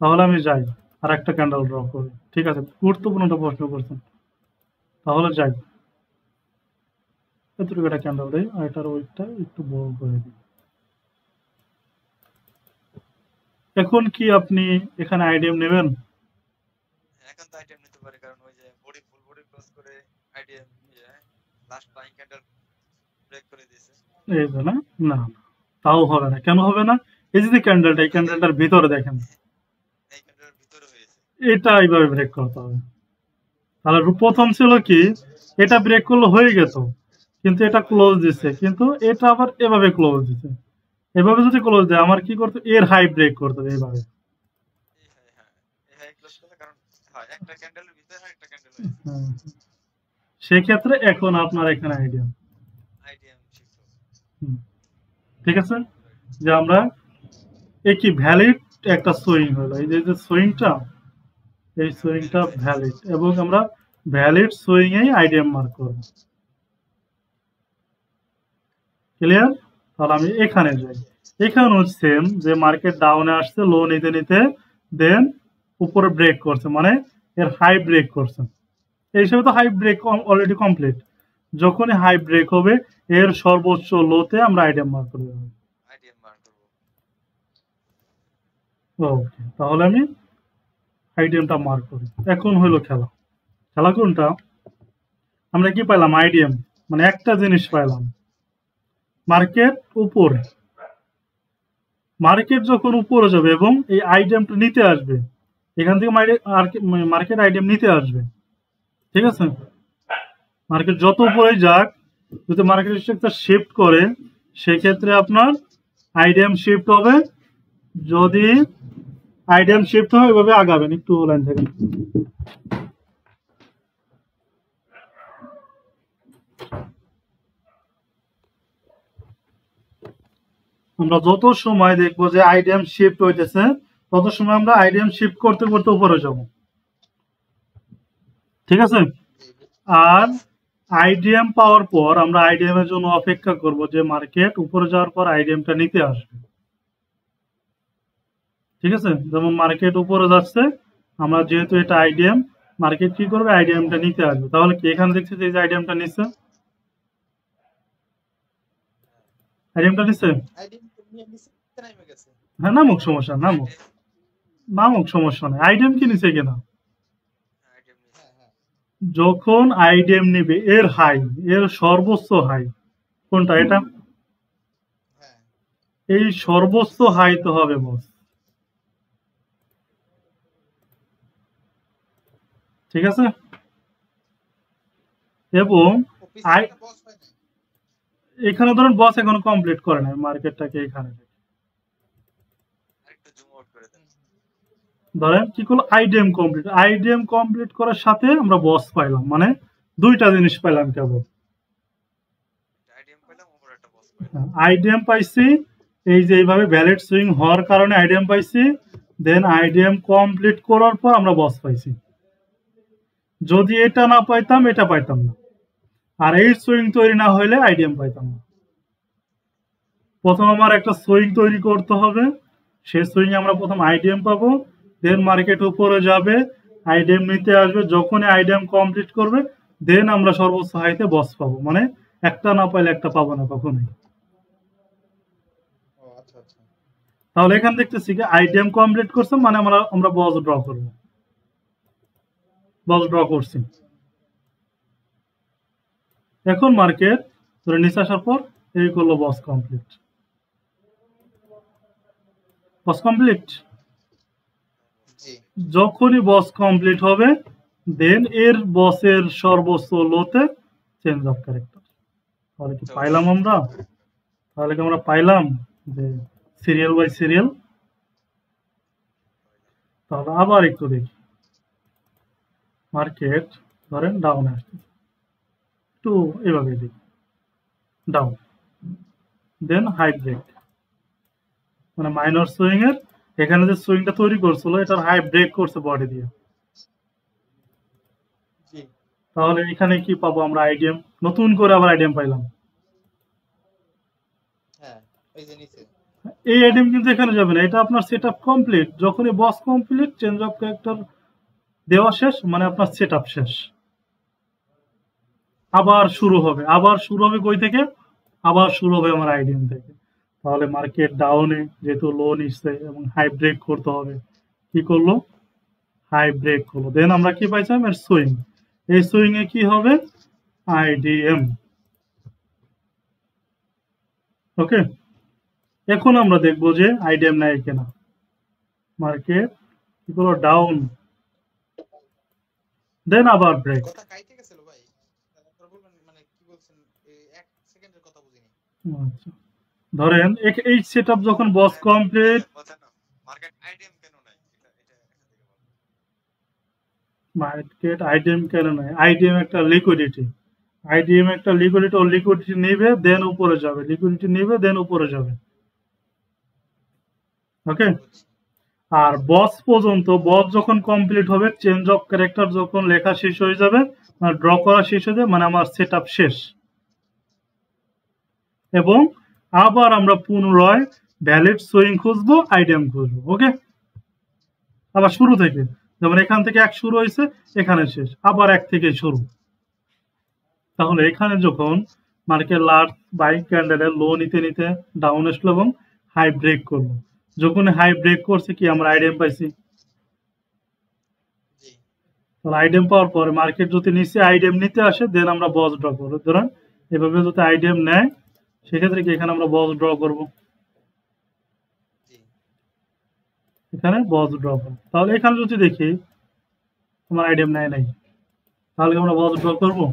তাহলে আমি যাই আর একটা ক্যান্ডেল ড্র করি, ঠিক আছে? গুরুত্বপূর্ণ একটা প্রশ্ন করছেন, তাহলে যাই এতটুকু একটা ক্যান্ডেল দেয় আর এটার উইকটা একটু বড় করে দিই। এখন কি আপনি এখানে আইডিএম নেবেন? এখন তো আইটেম নিতে পারে, কারণ ওই যে বডি ফুল বডি ক্লোজ করে IDM last buying candle break করে দিয়েছে। এই যে না না, তাও হবে না। কেন হবে না? এই যে ক্যান্ডেলটা, এই ক্যান্ডেলটার ভিতরে দেখেন, এই ক্যান্ডেলের ভিতরে হয়েছে, এটা এইভাবে ব্রেক করতে হবে। তাহলে প্রথম ছিল কি এটা ব্রেক করলে হয়ে গেত, কিন্তু এটা ক্লোজ দিচ্ছে, কিন্তু এটা আবার এভাবে ক্লোজ দিচ্ছে। এভাবে যদি ক্লোজ দেয় আমার কি করতে, এর হাই ব্রেক করতে হবে এইভাবে। একটা ক্যান্ডেলের ভিতরে আরেকটা ক্যান্ডেল হয়েছে, সেক্ষেত্রে এখন আপনার এখানে আইডিয়াম, ঠিক আছে? যে আমরা একই ভ্যালিড একটা সুইং হলো, এই যে সুইংটা, এই সুইংটা ভ্যালিড, এবং আমরা ভ্যালিড সুইং এই আইডিয়াম মার্ক করব। ক্লিয়ার? তাহলে আমি এখানে যাই, এখানেও সেম, যে মার্কেট ডাউনে আসছে লো নিতে নিতে, দেন উপরে ব্রেক করছে, মানে এর হাই ব্রেক করছে। এই হিসেবে তো হাই ব্রেক অলরেডি কমপ্লিট। যখনই হাই ব্রেক হবে এর সর্বোচ্চ লোতে আমরা আইডিয়াম মার্ক করে দেব। ওকে, তাহলে আমি আইডিয়ামটা মার্ক করি। এখন হলো খেলা। খেলা কোনটা? আমরা কি পাইলাম? আইডিয়াম, মানে একটা জিনিস পাইলাম, মার্কেট উপরে। মার্কেট যখন উপরে যাবে এবং এই আইডিয়ামটা নিতে আসবে, এখান থেকে মার্কেট আইডিয়াম নিতে আসবে, ঠিক আছে? মার্কেট যত উপরে যাক, যদি মার্কেট স্ট্রাকচার শিফট করে, সেক্ষেত্রে আপনার আইডিয়াম শিফট হবে। যদি আইডিয়াম শিফট হয় ওইভাবে আগাবেন, একটু লাইন থাকেন। আমরা যত সময় দেখবো যে আইডিয়াম শিফট হইতেছে, তত সময় আমরা আইডিয়াম শিফট করতে করতে উপরে যাব, ঠিক আছে? আর আইডিএম পাওয়ার পর আমরা আইডিএম এর জন্য অপেক্ষা করব যে মার্কেট উপরে যাওয়ার পর আইডিএমটা নিতে আসবে, ঠিক আছে? যেমন মার্কেট উপরে যাচ্ছে, আমরা যেহেতু এটা আইডিএম, মার্কেট কি করবে? আইডিএমটা নিতে আসবে। তাহলে কি এখানে দেখছি যে আইডিএমটা নিচ্ছে, আইডিএমটা নিচ্ছে, হ্যাঁ নামুক, সমস্যা নামুক, নামুক, সমস্যা নেই। আইডিএম কি নিচ্ছে কিনা? যখন আইডিএম নিবে এর হাই, এর সর্বোচ্চ হাই কোনটা? এটা, এই সর্বোচ্চ হাই তো হবে বস, ঠিক আছে? এবং এখানে ধরুন বস এখন কমপ্লিট করে না, মার্কেটটাকে এখানে ধরেন কি করলো, আইডিএম কমপ্লিট। আইডিএম কমপ্লিট করার সাথে আমরা বস পাইলাম, মানে দুইটা জিনিস পাইলাম কেবল। আইডিএম পাইছি, এই যে এইভাবে ভ্যালিড সুইং হওয়ার কারণে আইডিএম পাইছি, দেন আইডিএম কমপ্লিট করার পর আমরা বস পাইছি। যদি এটা না পাইতাম, এটা পাইতাম না, আর এই সুইং তৈরি না হইলে আইডিএম পাইতাম না। প্রথম আমার একটা সুইং তৈরি করতে হবে, সেই সুইং আমরা প্রথম আইডিএম পাবো, দেন মার্কেট উপরে যাবে, আইডিএম নিতে আসবে, যখনই আইডিএম কমপ্লিট করবে দেন আমরা সর্বোচ্চ হাইতে বস পাবো, মানে একটা না পাইলে একটা পাবো না কখনোই। তাহলে এখান দেখতেছি কি আইডিএম কমপ্লিট করছে, মানে আমরা বস ড্র করবো। বস ড্র করছি। এখন মার্কেট ধরে নিচে আসার পর এই করলো বস কমপ্লিট। বস কমপ্লিট জি যখনই বস কমপ্লিট হবে দেন এর বসের সর্বোচ্চ লোতে চেঞ্জ অফ ক্যারেক্টার। তাহলে কি পাইলাম আমরা? তাহলে কি আমরা পাইলাম যে সিরিয়াল বাই সিরিয়াল? তাহলে আবার একটু দেখি। মার্কেট ধরেন ডাউন আসছে, একটু এভাবে দেখি, ডাউন, দেন হাই ব্রেক, মানে মাইনর সুইং এর এখানে যে সুইংটা তৈরি করছিল এটার হাই ব্রেক করছে বডি দিয়ে। জি তাহলে এখানে কি পাবো আমরা? আইডিএম, নতুন করে আবার আইডিএম পাইলাম। হ্যাঁ এই যে নিচে এই আইডিএম কিন্তু এখানে যাবে না, এটা আপনার সেট আপ কমপ্লিট। যখনই বস কমপ্লিট চেঞ্জ অফ ক্যারেক্টার দেওয়া শেষ, মানে আপনার সেট আপ শেষ। আবার শুরু হবে, আবার শুরু হবে কই থেকে? আবার শুরু হবে আমার আইডিএম থেকে। তাহলে মার্কেট ডাউনে যেহেতু লো নিচ্ছে এবং হাই ব্রেক করতে হবে, কি করলো? হাই ব্রেক করলো, দেন আমরা কি পাইছিলাম? এর সুইং। এই সুইং এ কি হবে? আইডিএম। ওকে, এখন আমরা দেখবো যে আইডিএম নাই কিনা। মার্কেট কি করলো? ডাউন, দেন আবার ব্রেক। কথা কাইতে গেছিল ভাই, তারপর বলবেন মানে কি বলছেন, এই 1 সেকেন্ডের কথা বুঝিনি। আচ্ছা, ধরেন এই সেট আপ যখন বস কমপ্লিট, মার্কেট আইডিএম কেন নাই এটা এটা এখান থেকে বলুন। মার্কেট আইডিএম কেন নয়? আইডিএম একটা লিকুইডিটি, আইডিএম একটা লিকুইডিটি, ও লিকুইডিটি নেবে দেন উপরে যাবে, লিকুইডিটি নেবে দেন উপরে যাবে। ওকে, বুঝছি আর বস পর্যন্ত, বস যখন কমপ্লিট হবে, চেঞ্জ অফ ক্যারেক্টার যখন লেখা শেষ হয়ে যাবে, ড্র করা শেষ হয়ে যাবে, মানে আমার সেট আপ শেষ। এবং আবার আমরা পুনরায় ভ্যালিড সুইং খুঁজবো, আইডিএম খুঁজবো। ওকে, আবার শুরু থেকে, যেমন এখান থেকে 1 শুরু হয়েছে, এখানে শেষ, আবার 1 থেকে শুরু। তাহলে এখানে যখন মার্কেট লাস্ট বাইক ক্যান্ডেলের লো নিতে নিতে ডাউন আসলো এবং হাই ব্রেক করলো, যখন হাই ব্রেক করছে কি আমরা আইডিএম পাইছি। জি তাহলে আইডিএম পাওয়ার পরে মার্কেট যদি নিচে আইডিএম নিতে আসে দেন আমরা বস ড্র করবো। ধরেন এভাবে যদি আইডিএম নেয় সেক্ষেত্রে কি এখানে আমরা বস ড্র করবো, জি এখানে বস ড্র করবো। তাহলে এখানে যদি দেখি আমার আইডিএম নেয় নাই, তাহলে কি আমরা বস ড্র করবো?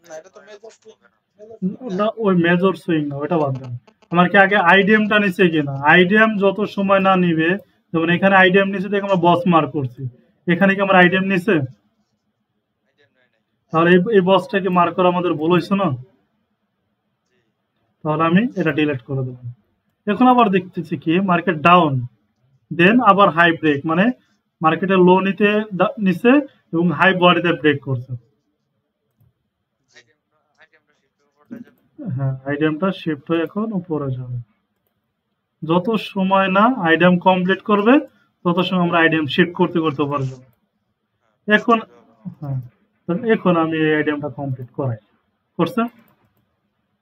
না এটা তো মেজর না, ওই মেজর সুইং না, ওটা বাদ দেন। আমার কি আগে আইডিএমটা নিচে কিনা? আইডিএম যত সময় না নিবে, যেমন এখানে আইডিএম নিচে দেখে আমরা বস মার্ক করছি, এখানে কি আমার আইডিএম নিচে? আইডিএম নাই নাই। তাহলে এই বসটাকে মার্ক করা আমাদের ভুল হয়েছে না? জি তাহলে আমি এটা ডিলিট করে দিলাম। এখন আবার দেখতেছি কি মার্কেট ডাউন, দেন আবার হাই ব্রেক, মানে মার্কেটের লো নিতে নিচে এবং হাই বডিতে ব্রেক করছে। আইডিএমটা শিফট উপরটা যাবে। হ্যাঁ, আইডিএমটা শিফট হয়ে এখন উপরে যাবে। যত সময় না আইডিএম কমপ্লিট করবে তত সময় আমরা আইডিএম শিফট করতে করতে পারবো। এখন হ্যাঁ, এখন আমি এই আইডিএমটা কমপ্লিট করাই, করছে।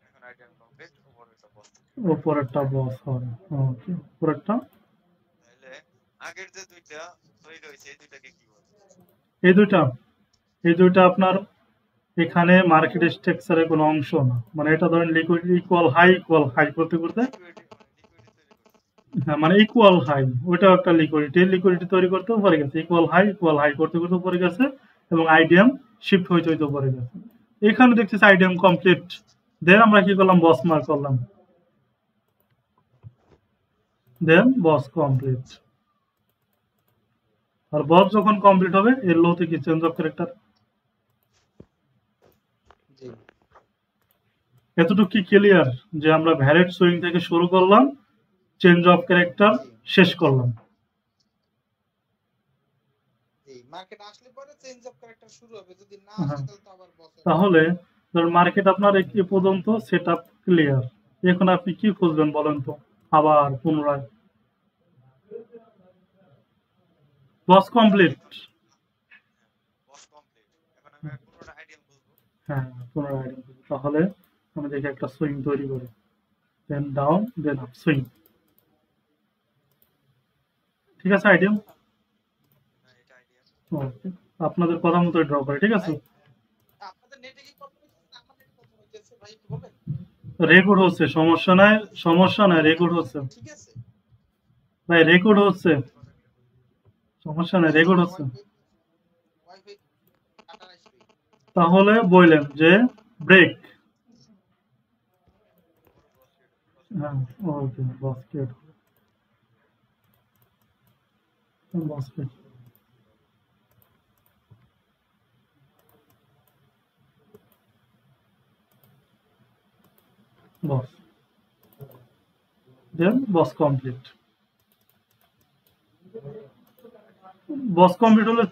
এখন আইডিএম কমপ্লিট উপরেরটা বস। উপরেরটা বস হবে। ওকে, উপরেরটা তাহলে আগের যে দুইটা তৈরি হয়েছে এই দুইটাকে কি বলে? এই দুইটা, এই দুইটা আপনার এখানে মার্কেট স্ট্রাকচারের কোনো অংশ না। মানে এটা ধরেন লিকুইডিটি ইকুয়াল হাই করতে করতে, লিকুইডিটি হ্যাঁ মানে ইকুয়াল হাই, ওইটাও একটা লিকুইডিটি তৈরি করতে উপরে গেছে, ইকুয়াল হাই করতে করতে উপরে গেছে এবং আইডিএম শিফট হইতে হইতে উপরে গেছে। এখানে দেখতেছি আইডিএম কমপ্লিট, দেন আমরা কি করলাম? বস মার্ক করলাম, দেন বস কমপ্লিট। আর বস যখন কমপ্লিট হবে এর লো থেকে চেঞ্জ অফ ক্যারেক্টার। জি এতটুকু কি ক্লিয়ার যে আমরা ভ্যালিড সুইং থেকে শুরু করলাম, চেঞ্জ অফ ক্যারেক্টার শেষ করলাম। জি মার্কেট আসলে পরে চেঞ্জ অফ ক্যারেক্টার শুরু হবে, যদি না আসে হ্যাঁ, তাহলে তো আবার বস। তাহলে ধরুন মার্কেট আপনার এ পর্যন্ত সেট আপ ক্লিয়ার, এখন আপনি কি খুঁজবেন বলেন তো? আবার পুনরায় বস কমপ্লিট, বস কমপ্লিট, এখন আমি পুরোটা আইডিএম বুঝবো। হ্যাঁ পুনরায় আইডিয়া খুঁজবো। তাহলে আমি দেখি একটা সুইং তৈরি করি, then down then up swing. ঠিক আছে, আইডিয়া না এটা আইডিএম ওকে, আপনাদের কথা মতো ড্র করে, ঠিক আছে? আপনাদের নেটে কি প্রবলেম হচ্ছে, আমার নেটে প্রবলেম হচ্ছে ভাই, একটু বলবেন? রেকর্ড হচ্ছে, সমস্যা নাই, সমস্যা নাই, রেকর্ড হচ্ছে ঠিক আছে ভাই, রেকর্ড হচ্ছে, সমস্যা নাই, রেকর্ড হচ্ছে। ওয়াইফাই কাটার আসবে। তাহলে বললেন যে ব্রেক। হ্যাঁ, ওকে, বাস্কেট, বাস্কেট, বস, দেন বস কমপ্লিট। বস কমপ্লিট হলে,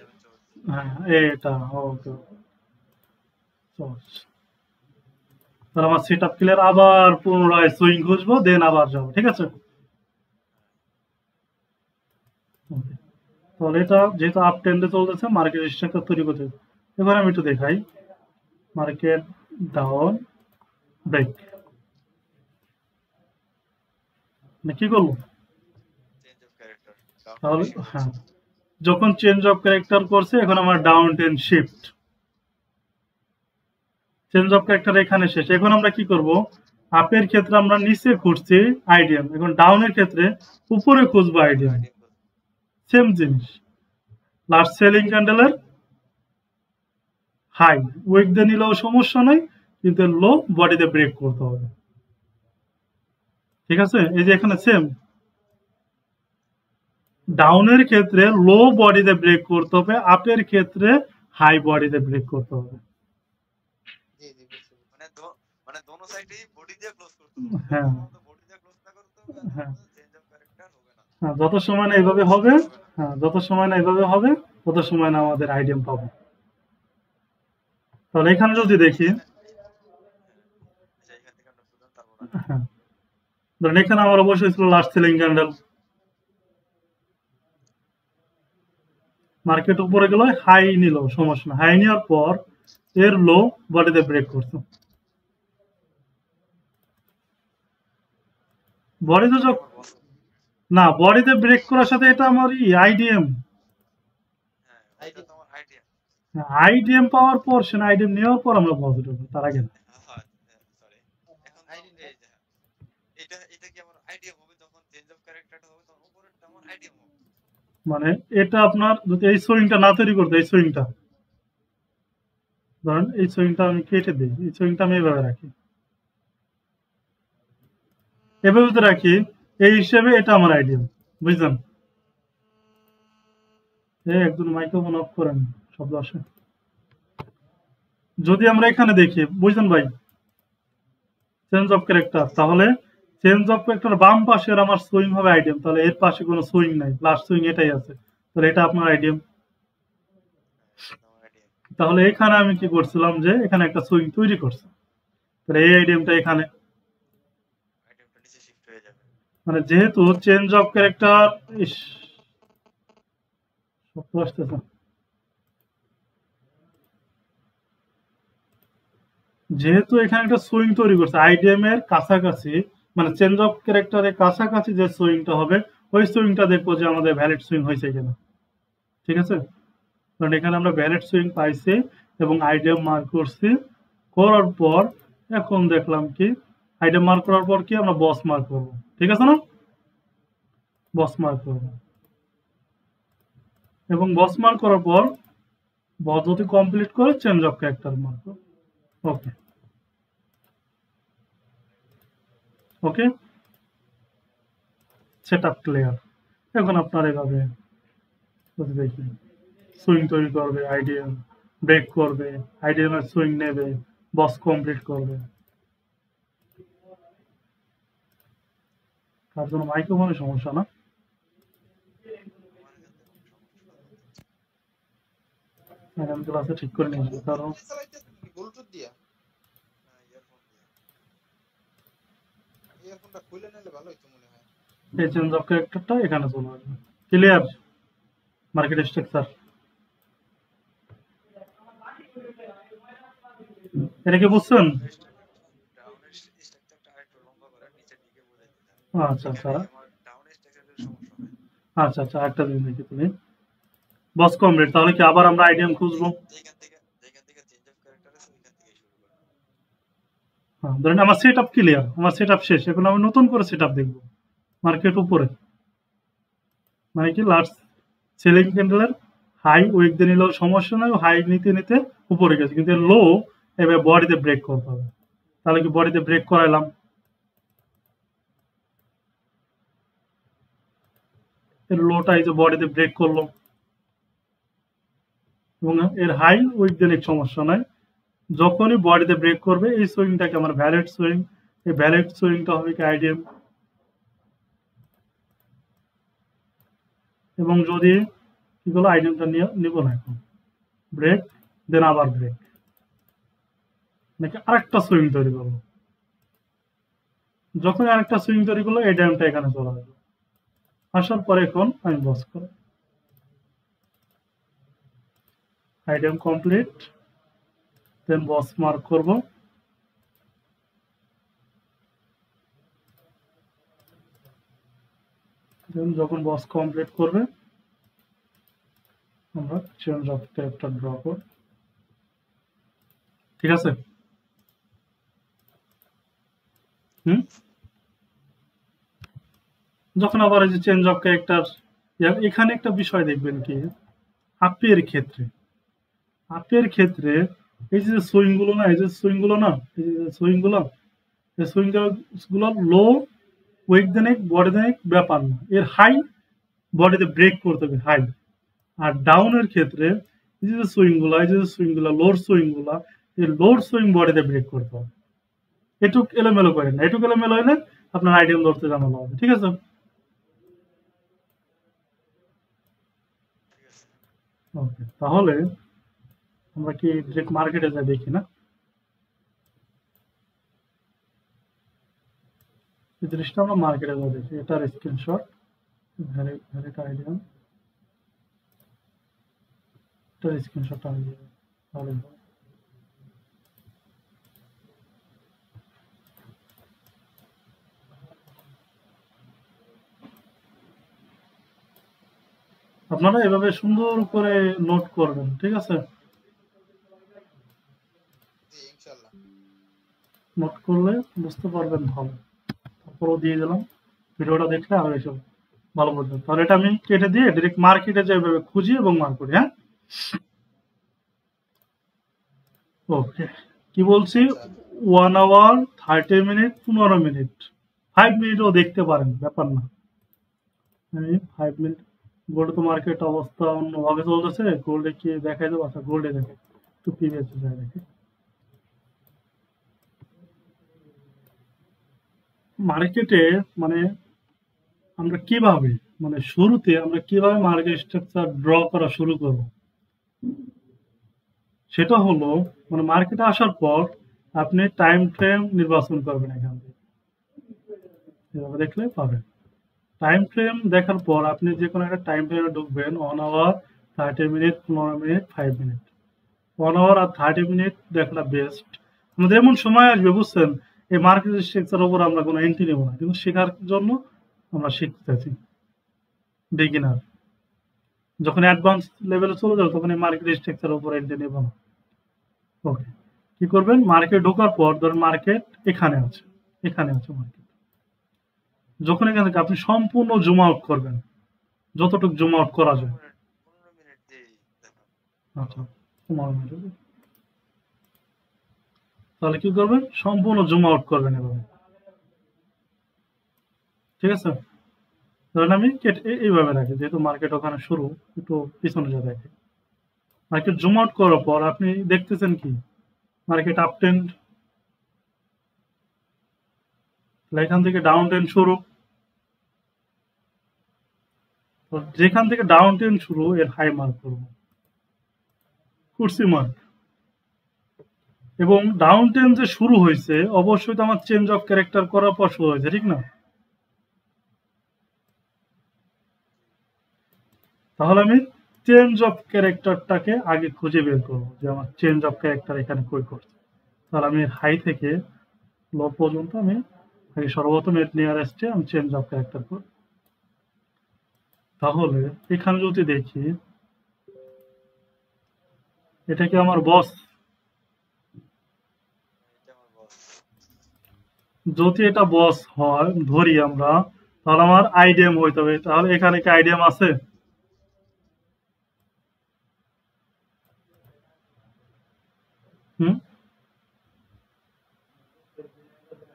হ্যাঁ এটা, ওকে, তাহলে আমার সেট আপ ক্লিয়ার, আবার পুনরায় সুইং খুঁজবো, দেন আবার যাবো, ঠিক আছে? Okay. তাহলে এটা যেহেতু আপ ট্রেন্ডে চলতেছে, মার্কেট স্ট্রাকচার তৈরি করতে হবে। এবার আমি একটু দেখাই, মার্কেট ডাউন ব্রেক, মানে কি করবো? চেঞ্জ অফ ক্যারেক্টার ডাউন তাহলে ট্রেন্ডে হ্যাঁ, হচ্ছে। যখন চেঞ্জ অফ ক্যারেক্টার করছে, এখন আমার down trend shift, change of character এখানে শেষ। এখন আমরা কি করব? আপের ক্ষেত্রে আমরা নিচে খুঁজছি আইডিএম, এখন ডাউনের ক্ষেত্রে উপরে খুঁজবো আইডিএম, আইডিয়া সেম জিনিস। লাস্ট সেলিং ক্যান্ডেলের হাই, উইক দিয়ে নিলেও সমস্যা নাই, কিন্তু লো বডিতে ব্রেক করতে হবে, ঠিক আছে? এই যে এখানে সেম, ডাউনের ক্ষেত্রে লো বডিতে ব্রেক করতে হবে, আপের ক্ষেত্রে হাই বডিতে ব্রেক করতে হবে। জি জি বুঝছি। মানে দোনো সাইডেই বডি দিয়ে ক্লোজ করতে হবে। হ্যাঁ, বডি দিয়ে ক্লোজ না করতে হবে, আর হ্যাঁ, চেঞ্জ অফ ক্যারেক্টার হবে না। হ্যাঁ, যত সময় না এইভাবে হবে, হ্যাঁ, যত সময় না এইভাবে হবে, তত সময় না আমাদের আইডিএম পাবো। তাহলে এখানে যদি দেখি, এইখানে আচ্ছা, এখান থেকে আমরা বুঝলাম, তারপর আগে হ্যাঁ, ধরেন এখানে আমার অবশ্যই ছিল লাস্ট সেলিং ক্যান্ডেল, মার্কেট উপরে গেল, হাই নিল, সমস্যা না, হাই নেওয়ার পর এর লো বডিতে ব্রেক করছে, বডিতে এখানে যখন, আমার বস, না, বডিতে ব্রেক করার সাথে এটা আমার আইডিএম, হ্যাঁ ওইটা তো আমার আইডিয়া। আইডিএম পাওয়ার পর, সে আইডিএম নেওয়ার পর আমরা পজিটিভ, তার আগে না। হ্যাঁ সরি, এখন তো এই যে এটা এটা কি আমার আইডিয়া হবে, যখন চেঞ্জ অফ ক্যারেক্টারটা হবে তখন উপরেরটা আমার আইডিয়া হবে। মানে এটা আপনার যদি এই সুইংটা না তৈরি করতে, এই সুইংটা ধরেন, এই সুইংটা আমি কেটে দিই, এই সুইংটা আমি এইভাবে রাখি, এভাবে যদি রাখি, এই হিসেবে এটা আমার আইডিয়া, বুঝলেন? একজন মাইক্রোফোন অফ করেন, শব্দ আসে। যদি আমরা এখানে দেখি, বুঝলেন ভাই, চেঞ্জ অফ ক্যারেক্টার, তাহলে চেঞ্জ অফ ক্যারেক্টার বাম পাশের আমার সুইং হবে আইডিয়াম, তাহলে এর পাশে কোনো সুইং নাই, লাস্ট সুইং এটাই আছে, তাহলে এটা আপনার আইডিয়াম। এটা তো আমার আইডিয়া। তাহলে এখানে আমি কি করছিলাম, যে এখানে একটা সুইং তৈরি করছে, তাহলে এই আইডিয়ামটা এখানে, আইডিয়াটা নিচে শিফট হয়ে যাবে। মানে যেহেতু চেঞ্জ অফ ক্যারেক্টার, শব্দ আসতেছে, যেহেতু এখানে একটা সুইং তৈরি করছে আইডিএম এর কাছাকাছি, মানে চেঞ্জ অফ ক্যারেক্টারের কাছাকাছি যে সুইংটা হবে, ওই সুইংটা দেখবো যে আমাদের ভ্যালিড সুইং হয়েছে কিনা, ঠিক আছে? কারণ এখানে আমরা ভ্যালিড সুইং পাইছি এবং আইডিএম মার্ক করছি, করার পর এখন দেখলাম কি, আইডিএম মার্ক করার পর কি আমরা বস মার্ক করবো, ঠিক আছে না? বস মার্ক করবো, এবং বস মার্ক করার পর পদ্ধতি কমপ্লিট করে চেঞ্জ অফ ক্যারেক্টার মার্ক করবো। ওকে, ওকে, সেট আপ ক্লিয়ার। এখন আপনার এভাবে যদি দেখি, সুইং তৈরি করবে, আইডিএম ব্রেক করবে, আইডিএম এর সুইং নেবে, বস কমপ্লিট করবে। তার জন্য মাইক্রোফোনের সমস্যা না, আমার এখান থেকে কোনো সমস্যা হচ্ছে। আগামী ক্লাসে ঠিক করে নিয়ে আসবো, কারণ ব্লুটুথ চালাইতেছেন কি ব্লুটুথ দিয়া? না ইয়ারফোন দিয়া। ইয়ারফোনটা খুলে নিলে ভালো হইতো মনে হয়। এই চেঞ্জ অফ ক্যারেক্টারটা এখানে চলে আসবে। ক্লিয়ার? মার্কেট স্ট্রাকচার এটা কি বুঝছেন? ডাউনের স্ট্রাকচারটা আরেকটু লম্বা করে নিচের দিকে বোঝাইতে চান। আচ্ছা, আচ্ছা, এখানে আমার ডাউনের স্ট্রাকচারের সমস্যা হয়। আচ্ছা, আচ্ছা, একটা জিনিস দেখি তুমি, বস কমপ্লিট, তাহলে কি আবার আমরা আইডিএম খুঁজবো? হ্যাঁ, ধরেন আমার সেট আপ ক্লিয়ার, আমার সেট আপ শেষ, এখন আমি নতুন করে সেট আপ দেখবো। মার্কেট উপরে, মানে কি লাস্ট সেলিং ক্যান্ডেলের হাই উইক দিয়ে নিলেও সমস্যা নাই, হাই নিতে নিতে উপরে গেছে, কিন্তু লো এবার বডিতে ব্রেক করতে হবে। তাহলে কি বডিতে ব্রেক করাইলাম, এর লোটা এই যে বডিতে ব্রেক করলো, এবং এর হাই উইক দিলে সমস্যা নাই। যখনই বডিতে ব্রেক করবে এই সুইংটাকে আমার ভ্যালিড সুইং, এই ভ্যালিড সুইংটা হবে কি আইডিএম। এবং যদি কি করলো আইডিএমটা নিব না, এখন ব্রেক দেন আবার ব্রেক, নাকি আরেকটা সুইং তৈরি করবো। যখন আরেকটা সুইং তৈরি করলো এই ডাইমটা এখানে চলে আসবে, আসার পরে এখন আমি বস করব, আইডিএম কমপ্লিট, দেন বস মার্ক করব। দেন যখন বস কমপ্লিট করবে আমরা চেঞ্জ অফ ক্যারেক্টার ড্র করব, ঠিক আছে? যখন আবার এই যে চেঞ্জ অফ ক্যারেক্টার, এখানে একটা বিষয় দেখবেন কি আপের ক্ষেত্রে, আপের ক্ষেত্রে এই যে সুইং গুলো না, এই যে সুইং গুলো না, এই যে সুইং গুলো, এই সুইং গুলো লো উইক দেনিক বডি দেনিক ব্যাপার না, এর হাই বডিতে ব্রেক করতে হবে হাই। আর ডাউনের ক্ষেত্রে এই যে সুইং গুলা, এই যে সুইং গুলা লোর সুইং গুলা, এই লোর সুইং বডিতে ব্রেক করতে হবে। এটুক এলোমেলো করেন না, এটুক এলোমেলো হলে আপনার আইডিয়াম ধরতে জানানো হবে, ঠিক আছে? ওকে, তাহলে আমরা কি ডিরেক্ট মার্কেটে যাই দেখি না, এই জিনিসটা আমরা মার্কেটে যাই দেখি। এটার স্ক্রিনশট, ভ্যালিড আইডিয়াম, এটার স্ক্রিনশট আমি দিব, তাহলে হবে। আপনারা এভাবে সুন্দর করে নোট করবেন, ঠিক আছে? জি ইনশাআল্লাহ। নোট করলে বুঝতে পারবেন ভালো। তারপরও দিয়ে দিলাম, ভিডিওটা দেখলে আরো এসব ভালো বুঝবেন। তাহলে এটা আমি কেটে দিয়ে ডিরেক্ট মার্কেটে যাই, এভাবে খুঁজি এবং মার্ক করি। হ্যাঁ, ওকে, কি বলছি, 1 আওয়ার 30 মিনিট, 15 মিনিট, 5 মিনিটও দেখতে পারেন, ব্যাপার না। আমি 5 মিনিট, গোল্ড তো মার্কেট অবস্থা অন্যভাবে চলতেছে, গোল্ডে কি দেখাই দেবো? আচ্ছা গোল্ডে দেখে একটু প্রিভিয়াসে যায় দেখি। মার্কেটে মানে আমরা কিভাবে, মানে শুরুতে আমরা কিভাবে মার্কেট স্ট্রাকচার ড্র করা শুরু করব, সেটা হলো মানে মার্কেটে আসার পর আপনি টাইম ফ্রেম নির্বাচন করবেন। এখান থেকে এভাবে দেখলে পাবেন। টাইম ফ্রেম দেখার পর আপনি যে কোনো একটা টাইম ফ্রেমে ঢুকবেন, 1 hour 30 minute, 15 minute, 5 minute. 1 hour আর 30 মিনিট দেখা বেস্ট। আমাদের এমন সময় আসবে বুঝছেন, এই মার্কেট স্ট্রাকচার উপর আমরা কোনো এন্ট্রি নেব না, কিন্তু শেখার জন্য আমরা শিখতেছি বিগিনার। যখন অ্যাডভান্স লেভেলে চলে যাবে তখন এই মার্কেট স্ট্রাকচার উপর এন্ট্রি নেব না। ওকে, কি করবেন, মার্কেট ঢোকার পর ধরেন মার্কেট এখানে আছে, এখানে আছে মার্কেট। যখন এখান থেকে আপনি সম্পূর্ণ জুম আউট করবেন, যতটুকু জুম আউট করা যায়। 15 মিনিট দিয়ে দেখাও। আচ্ছা, 15 মিনিট। তাহলে কি করবেন, সম্পূর্ণ জুম আউট করবেন এভাবে, ঠিক আছে? ধরেন আমি এইভাবে রাখি, যেহেতু মার্কেট ওখানে শুরু, একটু পিছনে যা রাখি। মার্কেট জুম আউট করার পর আপনি দেখতেছেন কি মার্কেট আপ ট্রেন্ড, এখান থেকে ডাউন ট্রেন্ড শুরু। তো যেখান থেকে ডাউন ট্রেন্ড শুরু এর হাই মার্ক করবো, কুর্সি মার্ক। এবং ডাউন ট্রেন্ড যে শুরু হয়েছে অবশ্যই তো আমার চেঞ্জ অফ ক্যারেক্টার করার পর শুরু হয়েছে, ঠিক না? তাহলে আমি চেঞ্জ অফ ক্যারেক্টারটাকে আগে খুঁজে বের করবো, যে আমার চেঞ্জ অফ ক্যারেক্টার এখানে কই করছে। তাহলে আমি হাই থেকে লো পর্যন্ত আমি আগে সর্বপ্রথম এর নিয়ারেস্টে আমি চেঞ্জ অফ ক্যারেক্টার করব। তাহলে এখানে যদি দেখি এটা কি আমার বস? এটা আমার বস। যদি এটা বস হয় ধরি আমরা, তাহলে আমার আইডিএম হইতে হবে। তাহলে এখানে কি আইডিএম আছে? হুম,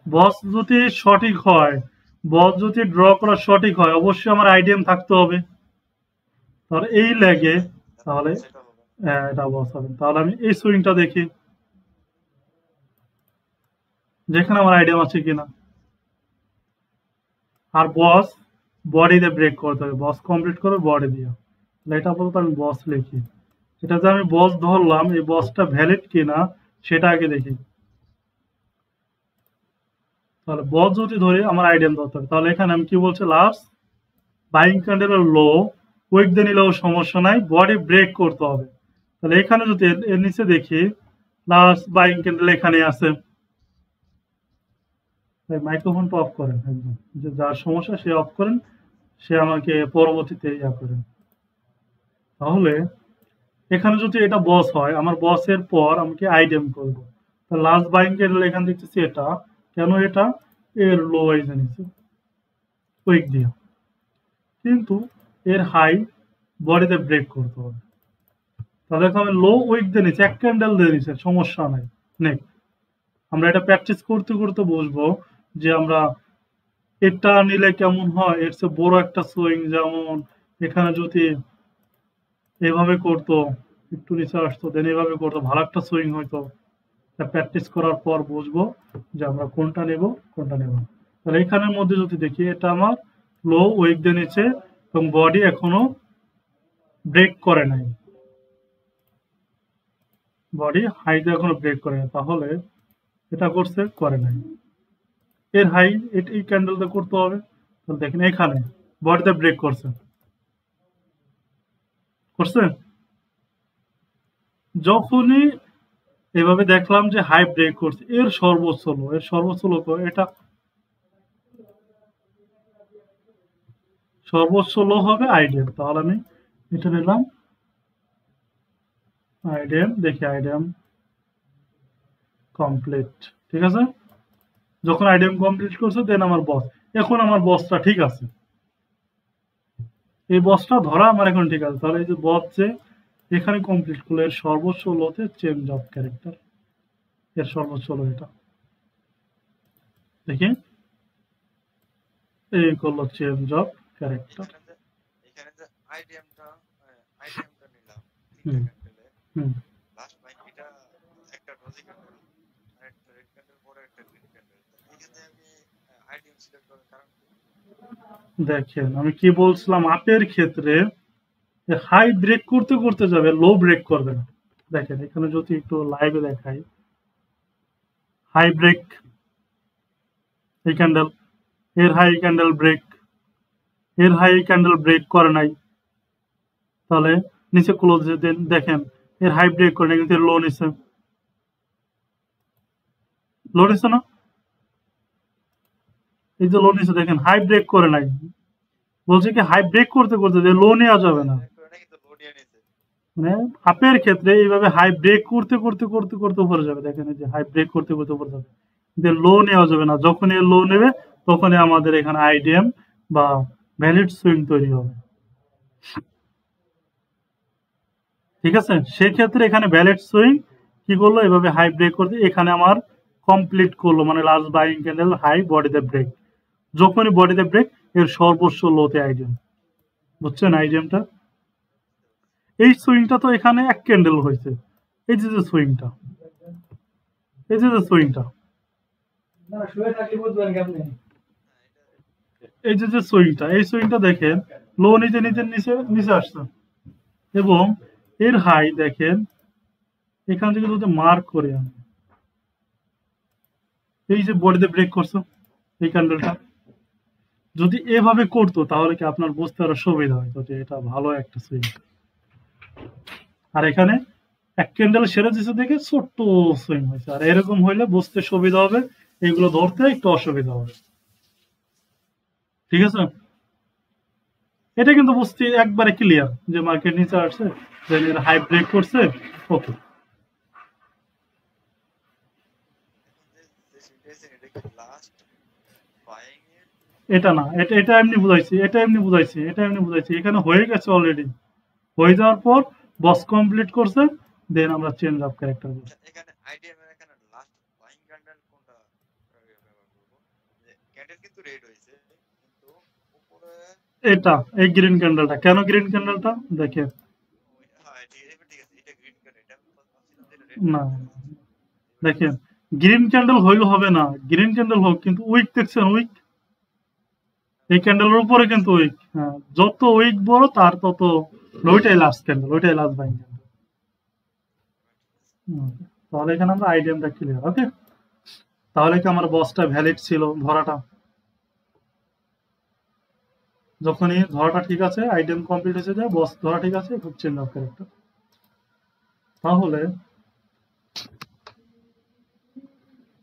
বস যদি সঠিক হয়, বস যদি ড্র করা সঠিক হয়, অবশ্যই আমার আইডিএম থাকতে হবে। তাহলে এই লেগে, তাহলে সেটা হবে না। এটা বস হবে। তাহলে আমি এই সুইংটা দেখি যেখানে আমার আইডিয়াম আছে কিনা। আর বস বডিতে ব্রেক করতে হবে, বস কমপ্লিট করে বডি দিয়ে। তাহলে এটা আপাতত আমি বস লিখি। এটা যে আমি বস ধরলাম, এই বসটা ভ্যালিড কিনা সেটা আগে দেখি। তাহলে বস যদি ধরি আমার আইডিয়াম ধরতে হবে। তাহলে এখানে আমি কি বলছি, লাস্ট বাইং ক্যান্ডেলের লো, উইক দিয়ে নিলেও সমস্যা নাই, বডি ব্রেক করতে হবে। তাহলে এখানে যদি এর নিচে দেখি লাস্ট বাইং ক্যান্ডেল এখানে আছে। মাইক্রোফোনটা অফ করেন একদম, যে যার সমস্যা সে অফ করেন, সে আমাকে পরবর্তীতে ইয়া করেন। তাহলে এখানে যদি এটা বস হয়, আমার বসের পর আমাকে আইডেম করবো। লাস্ট বাইং ক্যান্ডেল এখান দেখতেছি এটা, কেন এটা এর লো ওয়াইজে নিচ্ছে উইক দিয়ে, কিন্তু এর হাই বডিতে ব্রেক করতে হবে। তাহলে আমি লো উইক দিয়ে নিচ্ছে, এক ক্যান্ডেল দিয়ে নিচ্ছে, সমস্যা নাই। নেই, আমরা এটা প্র্যাকটিস করতে করতে বুঝবো যে আমরা এটা নিলে কেমন হয়। এর চেয়ে বড় একটা সুইং, যেমন এখানে যদি এভাবে করতো, একটু নিচে আসতো, দেন এভাবে করতো, ভালো একটা সুইং হইতো। প্র্যাকটিস করার পর বুঝবো যে আমরা কোনটা নেব কোনটা নেব না। তাহলে এখানের মধ্যে যদি দেখি এটা আমার লো উইক দিয়ে নিচ্ছে এবং বডি এখনো ব্রেক করে নাই, বডি হাইতে এখনো ব্রেক করে নাই। তাহলে এটা করছে করে নাই, এর হাই এই ক্যান্ডেলটা করতে হবে। তাহলে দেখেন এখানে বডিতে ব্রেক করছে করছে যখনই এভাবে দেখলাম যে হাই ব্রেক করছে, এর সর্বোচ্চ লো, এর সর্বোচ্চ লো তো এটা সর্বোচ্চ লো হবে আইডিয়াম। তাহলে আমি এটা নিলাম আইডিয়াম, দেখি আইডিয়াম কমপ্লিট, ঠিক আছে। যখন আইডিয়াম কমপ্লিট করছে দেন আমার বস, এখন আমার বসটা ঠিক আছে, এই বসটা ধরা আমার এখন ঠিক আছে। তাহলে এই যে বস যে এখানে কমপ্লিট করলো, এর সর্বোচ্চ লোতে চেঞ্জ অফ ক্যারেক্টার, এর সর্বোচ্চ লো এটা দেখি, এই করলো চেঞ্জ অফ ক্যারেক্টার। এখানে যে আইডিএমটা নিলাম হুম তিনটা ক্যান্ডেলে, হুম লাস্ট বাইক এটা একটা রোজি ক্যান্ডেল, আর একটা রেড ক্যান্ডেল, পরে একটা গ্রিন ক্যান্ডেল। এখানে আমি আইডিএম সিলেক্ট করার কারণ কি? দেখেন আমি কি বলছিলাম, আপের ক্ষেত্রে হাই ব্রেক করতে করতে যাবে, লো ব্রেক করবে না। দেখেন এখানে যদি একটু লাইভে দেখাই, হাই ব্রেক এই ক্যান্ডেল, এর হাই ক্যান্ডেল ব্রেক, এর হাই ক্যান্ডেল ব্রেক করে নাই। তাহলে নিচে ক্লোজ দেন, দেখেন এর হাই ব্রেক করে নাই কিন্তু লো নিচ্ছে, লো নিচ্ছে না, এই যে লো নিচ্ছে দেখেন হাই ব্রেক করে নাই। বলছে কি হাই ব্রেক করতে করতে যে লো নেওয়া যাবে না, কিন্তু লো নিয়ে নিছে। মানে আপের ক্ষেত্রে এইভাবে হাই ব্রেক করতে করতে করতে করতে উপরে যাবে। দেখেন এই যে হাই ব্রেক করতে করতে উপরে যাবে, কিন্তু লো নেওয়া যাবে না। যখন এ লো নেবে তখনই আমাদের এখানে আইডিএম বা ভ্যালিড সুইং তৈরি হবে, ঠিক আছে। সেক্ষেত্রে এখানে ভ্যালিড সুইং কি করলো, এভাবে হাই ব্রেক করতে এখানে আমার কমপ্লিট করলো, মানে লাস্ট বাইং ক্যান্ডেল হাই বডিতে ব্রেক, যখনই বডিতে ব্রেক এর সর্বোচ্চ লোতে আইডিএম, বুঝছেন আইডিএমটা। এই সুইংটা তো এখানে এক ক্যান্ডেল হয়েছে, এই যে সুইংটা, এই যে সুইংটা, এই যে সুইংটা, এই সুইংটা দেখেন লো নিচে নিচে নিচে নিচে আসছে, এবং এর হাই দেখেন এখান থেকে যদি মার্ক করে আমি, এই যে বডিতে ব্রেক করছো এই ক্যান্ডেলটা, যদি এভাবে করতো তাহলে কি আপনার বুঝতে আরো সুবিধা হতো যে এটা ভালো একটা সুইং। আর এখানে এক ক্যান্ডেল সেরে দিচ্ছে দেখে ছোট্ট সুইং হয়েছে, আর এরকম হইলে বুঝতে সুবিধা হবে, এগুলো ধরতে একটু অসুবিধা হবে, ঠিক আছে। এটা কিন্তু বুঝতে একবারে ক্লিয়ার যে মার্কেট নিচে আসছে, দেন এর হাই ব্রেক করছে, ওকে। এটা না, এটা এমনি বুঝাইছি, এখানে হয়ে গেছে অলরেডি। হয়ে যাওয়ার পর বস কমপ্লিট করছে, দেন আমরা চেঞ্জ অফ ক্যারেক্টার করব। এখানে আইডিএম এর এখানে লাস্ট বাইং ক্যান্ডেল কোনটা ব্যবহার করব? যে ক্যান্ডেল কিন্তু রেড হইছে, কিন্তু উপরে এটা এই গ্রিন ক্যান্ডেলটা, কেন গ্রিন ক্যান্ডেলটা দেখেন। হ্যাঁ ঠিক আছে, এটা গ্রিন ক্যান্ডেল, এটা আমি ভাবছিলাম যে এটা রেড না ক্যান্ডেল। দেখেন, গ্রিন ক্যান্ডেল হইলে হবে না, গ্রিন ক্যান্ডেল হোক, কিন্তু উইক দেখছেন, উইক এই ক্যান্ডেলের উপরে কিন্তু উইক। হ্যাঁ, যত উইক বড় তার তত, ওইটাই লাস্ট ক্যান্ডেল, ওইটাই লাস্ট বাইং ক্যান্ডেল। তাহলে এখানে আমরা আইডিয়ামটা ক্লিয়ার, ওকে। তাহলে কি আমার বসটা ভ্যালিড ছিল ধরাটা? যখনই ধরাটা ঠিক আছে, আইডিয়াম কমপ্লিট হয়ে যায়, বস ধরা ঠিক আছে, খুব চেঞ্জ অফ ক্যারেক্টার। তাহলে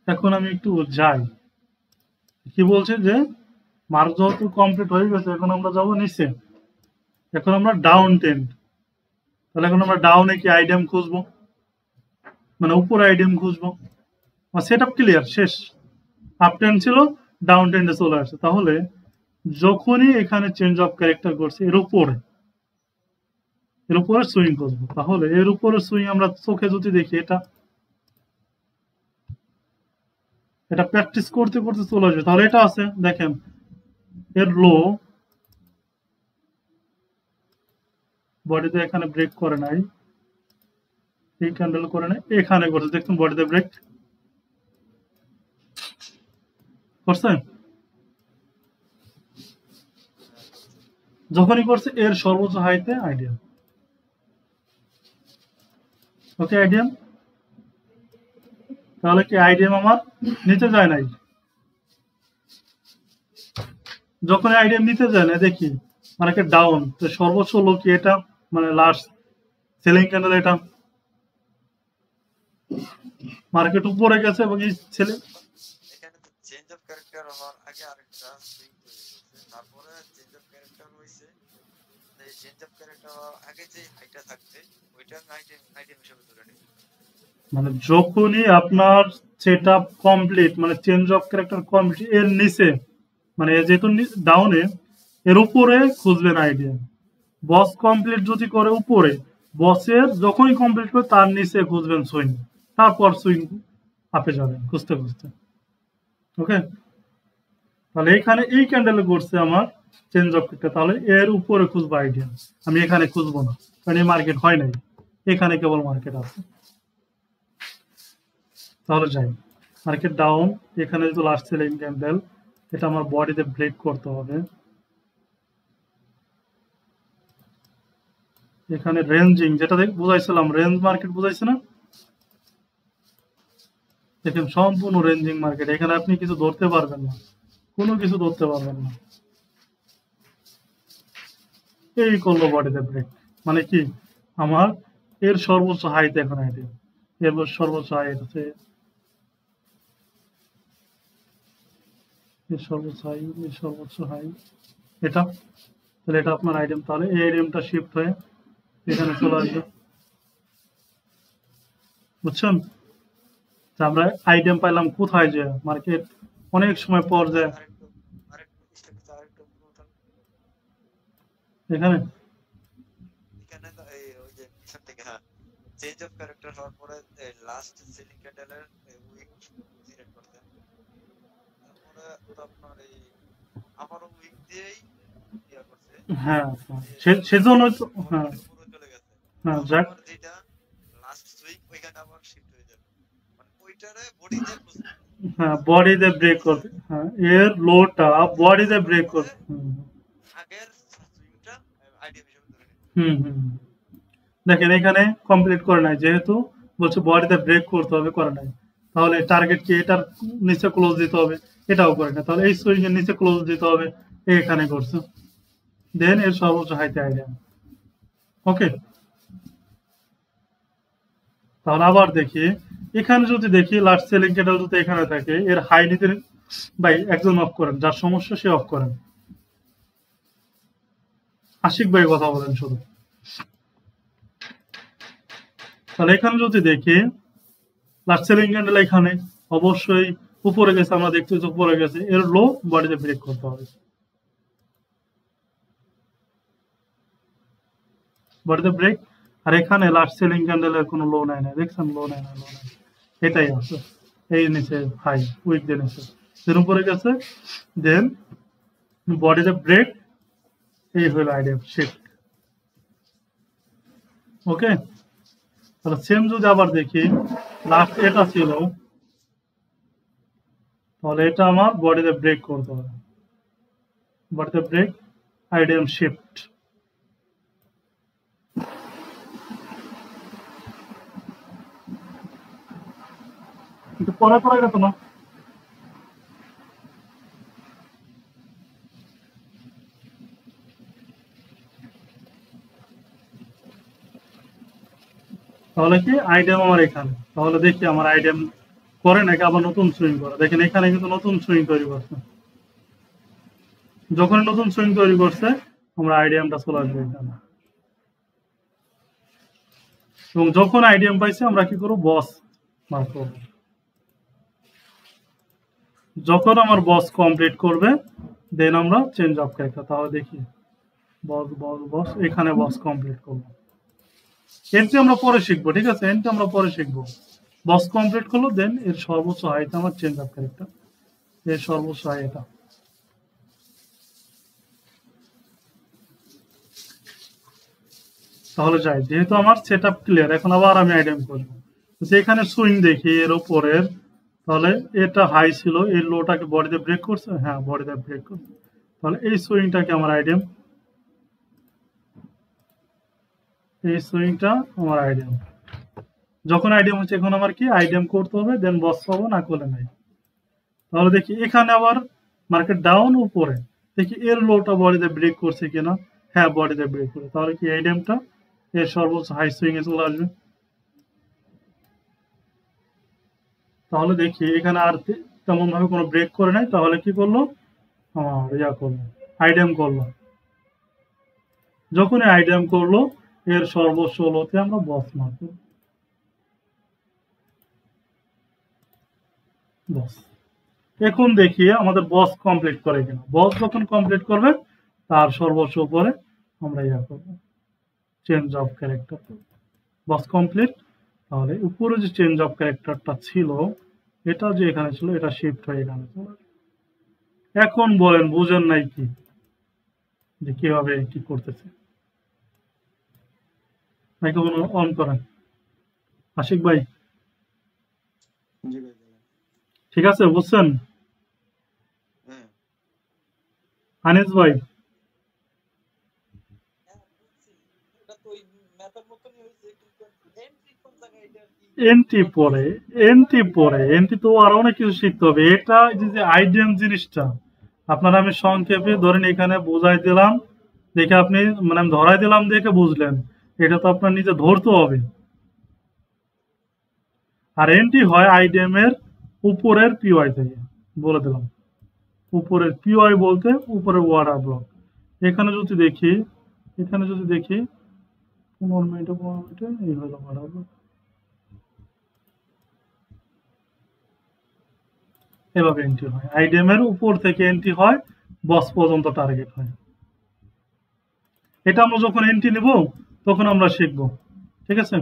এখন আমি একটু যাই, কি বলছে যে মার্ক যেহেতু কমপ্লিট হয়ে গেছে, এখন আমরা যাব নিচে, এখন আমরা ডাউন টেন্ড। তাহলে এখন আমরা ডাউনে কি আইডিয়াম খুঁজবো, মানে উপরে আইডিয়াম খুঁজবো। সেট আপ ক্লিয়ার, শেষ। আপ টেন্ড ছিল, ডাউন টেন্ডে চলে আসে। তাহলে যখনই এখানে চেঞ্জ অফ ক্যারেক্টার করছে, এর উপরে সুইং খুঁজবো। তাহলে এর উপরে সুইং আমরা চোখে যদি দেখি, এটা প্র্যাকটিস করতে করতে চলে আসবে। তাহলে এটা আছে, দেখেন এর লো বডিতে এখানে ব্রেক করে নাই, এই ক্যান্ডেল করে নাই, এখানে করছে, দেখুন বডিতে ব্রেক করছে। যখনই করছে এর সর্বোচ্চ হাইতে আইডিয়াম, ওকে আইডিয়াম। তাহলে কি আইডিয়াম আমার নিতে যায় নাই? যখন আইডিয়াম নিতে যায় না, দেখি মার্কেট ডাউন, তো সর্বোচ্চ লো কি এটা, মানে লাস্ট সেলিং ক্যান্ডেল, এটা মার্কেট উপরে গেছে এবং এই সেলিং, এখানে তো চেঞ্জ অফ ক্যারেক্টার হওয়ার আগে আরেকটা সুইং তৈরি করছে, তারপরে চেঞ্জ অফ ক্যারেক্টার হইছে। এই চেঞ্জ অফ ক্যারেক্টার হওয়ার আগে যে হাইটা থাকবে ওইটা আইটেম হিসেবে ধরে নিই। মানে যখনই আপনার সেটআপ কমপ্লিট, মানে চেঞ্জ অফ ক্যারেক্টার কমপ্লিট, এর নিচে, মানে যেহেতু ডাউনে, এর উপরে খুঁজবেন আইডিয়া। বস কমপ্লিট যদি করে উপরে, বসের যখনই কমপ্লিট করে তার নিচে খুঁজবেন সুইং, তারপর সুইং আপে যাবেন খুঁজতে খুঁজতে, ওকে। তাহলে এখানে এই ক্যান্ডেলে করছে আমার চেঞ্জ অফ ক্যারেক্টার, তাহলে এর উপরে খুঁজবো আইডিয়া, আমি এখানে খুঁজবো না, কারণ এই মার্কেট হয় নাই, এখানে কেবল মার্কেট আছে। তাহলে যাই, মার্কেট ডাউন, এখানে যেহেতু লাস্ট সেলিং ক্যান্ডেল, এটা আমার বডিতে ব্রেক করতে হবে। এখানে রেঞ্জিং, যেটা বুঝাইছিলাম, রেঞ্জ মার্কেট বুঝাইছে না, দেখেন সম্পূর্ণ রেঞ্জিং মার্কেট, এখানে আপনি কিছু ধরতে পারবেন না, কোনো কিছু ধরতে পারবেন না। এই করলো বডিতে ব্রেক, মানে কি আমার এর সর্বোচ্চ হাইতে এখন আইডিয়া, এর সর্বোচ্চ হাই আছে, এর সর্বোচ্চ হাই, এর সর্বোচ্চ হাই, এটা। তাহলে এটা আপনার আইটেম, তাহলে এই আইটেমটা শিফট হয়ে এখানে চলে আসবে, বুঝছেন? আমরা আইটেম পাইলাম কোথায়, যে মার্কেট অনেক সময় পর যায় এখানে, এখানে তো এই ওই যে পিছন থেকে, হ্যাঁ, চেঞ্জ অফ ক্যারেক্টার হওয়ার পরে লাস্ট সেলিং ক্যান্ডেলের উইক জিরেট করতে, তারপরে তো আপনার এই আমারও উইক দিয়েই ইয়া করছে। হ্যাঁ সেজন্য তো, হ্যাঁ পুরো চলে গেছে। হ্যাঁ যাক, যেটা লাস্ট সুইং ওইখানে আবার শিফট হয়ে যাবে, মানে ওইটারে বডিতে হ্যাঁ বডিতে ব্রেক করবে, হ্যাঁ এর লোটা বডিতে ব্রেক করবে, আগের সুইংটা আইডিয়া হিসেবে ধরে নিই। দেখেন এখানে কমপ্লিট করে নাই, যেহেতু বলছে বডিতে ব্রেক করতে হবে, করে নাই। তাহলে টার্গেট কি এটার নিচে ক্লোজ দিতে হবে, এটাও করে না, তাহলে এই সুইং এর নিচে ক্লোজ দিতে হবে, এখানে করছে, দেন এর সর্বোচ্চ হাইতে আইডিয়া, ওকে। তাহলে আবার দেখি, এখানে যদি দেখি লাস্ট সেলিং ক্যান্ডেল যদি এখানে থাকে, এর হাই নিতে, ভাই একজন অফ করেন, যার সমস্যা সে অফ করেন, আশিক ভাই কথা বলেন শুধু। তাহলে এখানে যদি দেখি লাস্ট সেলিং ক্যান্ডেল এখানে অবশ্যই উপরে গেছে, আমরা দেখতেছি উপরে গেছে, এর লো বডিতে ব্রেক করতে হবে, বডিতে ব্রেক। আর এখানে লাস্ট সেলিং ক্যান্ডেলের কোনো লো নাই না, দেখছেন লো নাই না, লো নাই, এটাই আছে এই নিচে হাই উইক দিয়ে নিচে, এর উপরে গেছে, দেন বডিতে ব্রেক, এই হলো আইডিয়া শিফট। ওকে, তাহলে সেম যদি আবার দেখি লাস্ট এটা ছিল, তাহলে এটা আমার বডিতে ব্রেক করতে হবে, বডিতে ব্রেক, আইডিয়াম শিফট। কিন্তু পড়া করা গেত না, তাহলে কি আইডিয়াম আমার এখানে, তাহলে দেখি আমার আইডিয়াম করে নাকি আবার নতুন সুইং করে। দেখেন এখানে কিন্তু নতুন সুইং তৈরি করছে, যখন নতুন সুইং তৈরি করছে আমরা আইডিয়ামটা চলে আসবে এখানে, এবং যখন আইডিয়াম পাইছে আমরা কি করবো, বস মার্ক করবো। যখন আমার বস কমপ্লিট করবে দেন আমরা চেঞ্জ অফ ক্যারেক্টার, তাহলে দেখি বস বস বস, এখানে বস কমপ্লিট করবো। এন্ট্রি আমরা পরে শিখবো, ঠিক আছে, এন্ট্রি আমরা পরে শিখবো। বস কমপ্লিট করলো দেন এর সর্বোচ্চ হাইটা আমার চেঞ্জ অফ ক্যারেক্টার, এর সর্বোচ্চ হাই এটা। তাহলে যাই, যেহেতু আমার সেট আপ ক্লিয়ার, এখন আবার আমি আইডিয়াম করবো। এখানে সুইং দেখি এর উপরের, তাহলে এটা হাই ছিল, এই লোটাকে বডিতে ব্রেক করছে, হ্যাঁ বডিতে ব্রেক করছে, তাহলে এই সুইংটাকে আমার আইডিয়াম, এই সুইংটা আমার আইডিয়াম। যখন আইডিয়াম হচ্ছে এখন আমার কি আইডিয়াম করতে হবে, দেন বস পাবো, না করলে নাই। তাহলে দেখি এখানে আবার মার্কেট ডাউন উপরে, দেখি এর লোটা বডিতে ব্রেক করছে কিনা, হ্যাঁ বডিতে ব্রেক করে, তাহলে কি আইডিয়ামটা এর সর্বোচ্চ হাই সুইং এ চলে আসবে। তাহলে দেখি এখানে আর তেমন ভাবে কোনো ব্রেক করে নাই, তাহলে কি করলো আমার ইয়া করলো, আইডিয়াম করলো। যখনই আইডিয়াম করলো এর সর্বোচ্চ লোতে আমরা বস মারবো, বস। এখন দেখি আমাদের বস কমপ্লিট করে কিনা, বস যখন কমপ্লিট করবে তার সর্বোচ্চ উপরে আমরা ইয়া করবো, change of character. Boss complete, তাহলে উপরে যে চেঞ্জ অফ ক্যারেক্টারটা ছিল এটা যে এখানে ছিল এটা শিফট হয়ে এখানে চলে। এখন বলেন বুঝেন নাই কি, যে কিভাবে কি করতেছে। মাইক্রোফোন অন করেন আশিক ভাই, ঠিক আছে বুঝছেন? আনিস ভাই, এন্ট্রি পরে, এন্ট্রি পরে, এন্ট্রি তো আরো অনেক কিছু শিখতে হবে। এটা যে আইডিয়াম জিনিসটা আপনারা আমি সংক্ষেপে ধরেন এখানে বোঝাই দিলাম, দেখে আপনি মানে আমি ধরাই দিলাম দেখে বুঝলেন, এটা তো আপনার নিজে ধরতে হবে। আর এন্ট্রি হয় আইডিএম এর উপরের পিওয়াই থেকে, বলে দিলাম উপরের পিওয়াই বলতে উপরের ওয়াটার ব্লক। এখানে যদি দেখি, এখানে যদি দেখি 15 মিনিটে 15 মিনিটে এই হলো ওয়াটার ব্লক, এভাবে এন্ট্রি হয়। আইডিএম এর উপর থেকে এন্ট্রি হয়, বস পর্যন্ত টার্গেট হয়। এটা আমরা যখন এন্ট্রি নিব তখন আমরা শিখব, ঠিক আছে?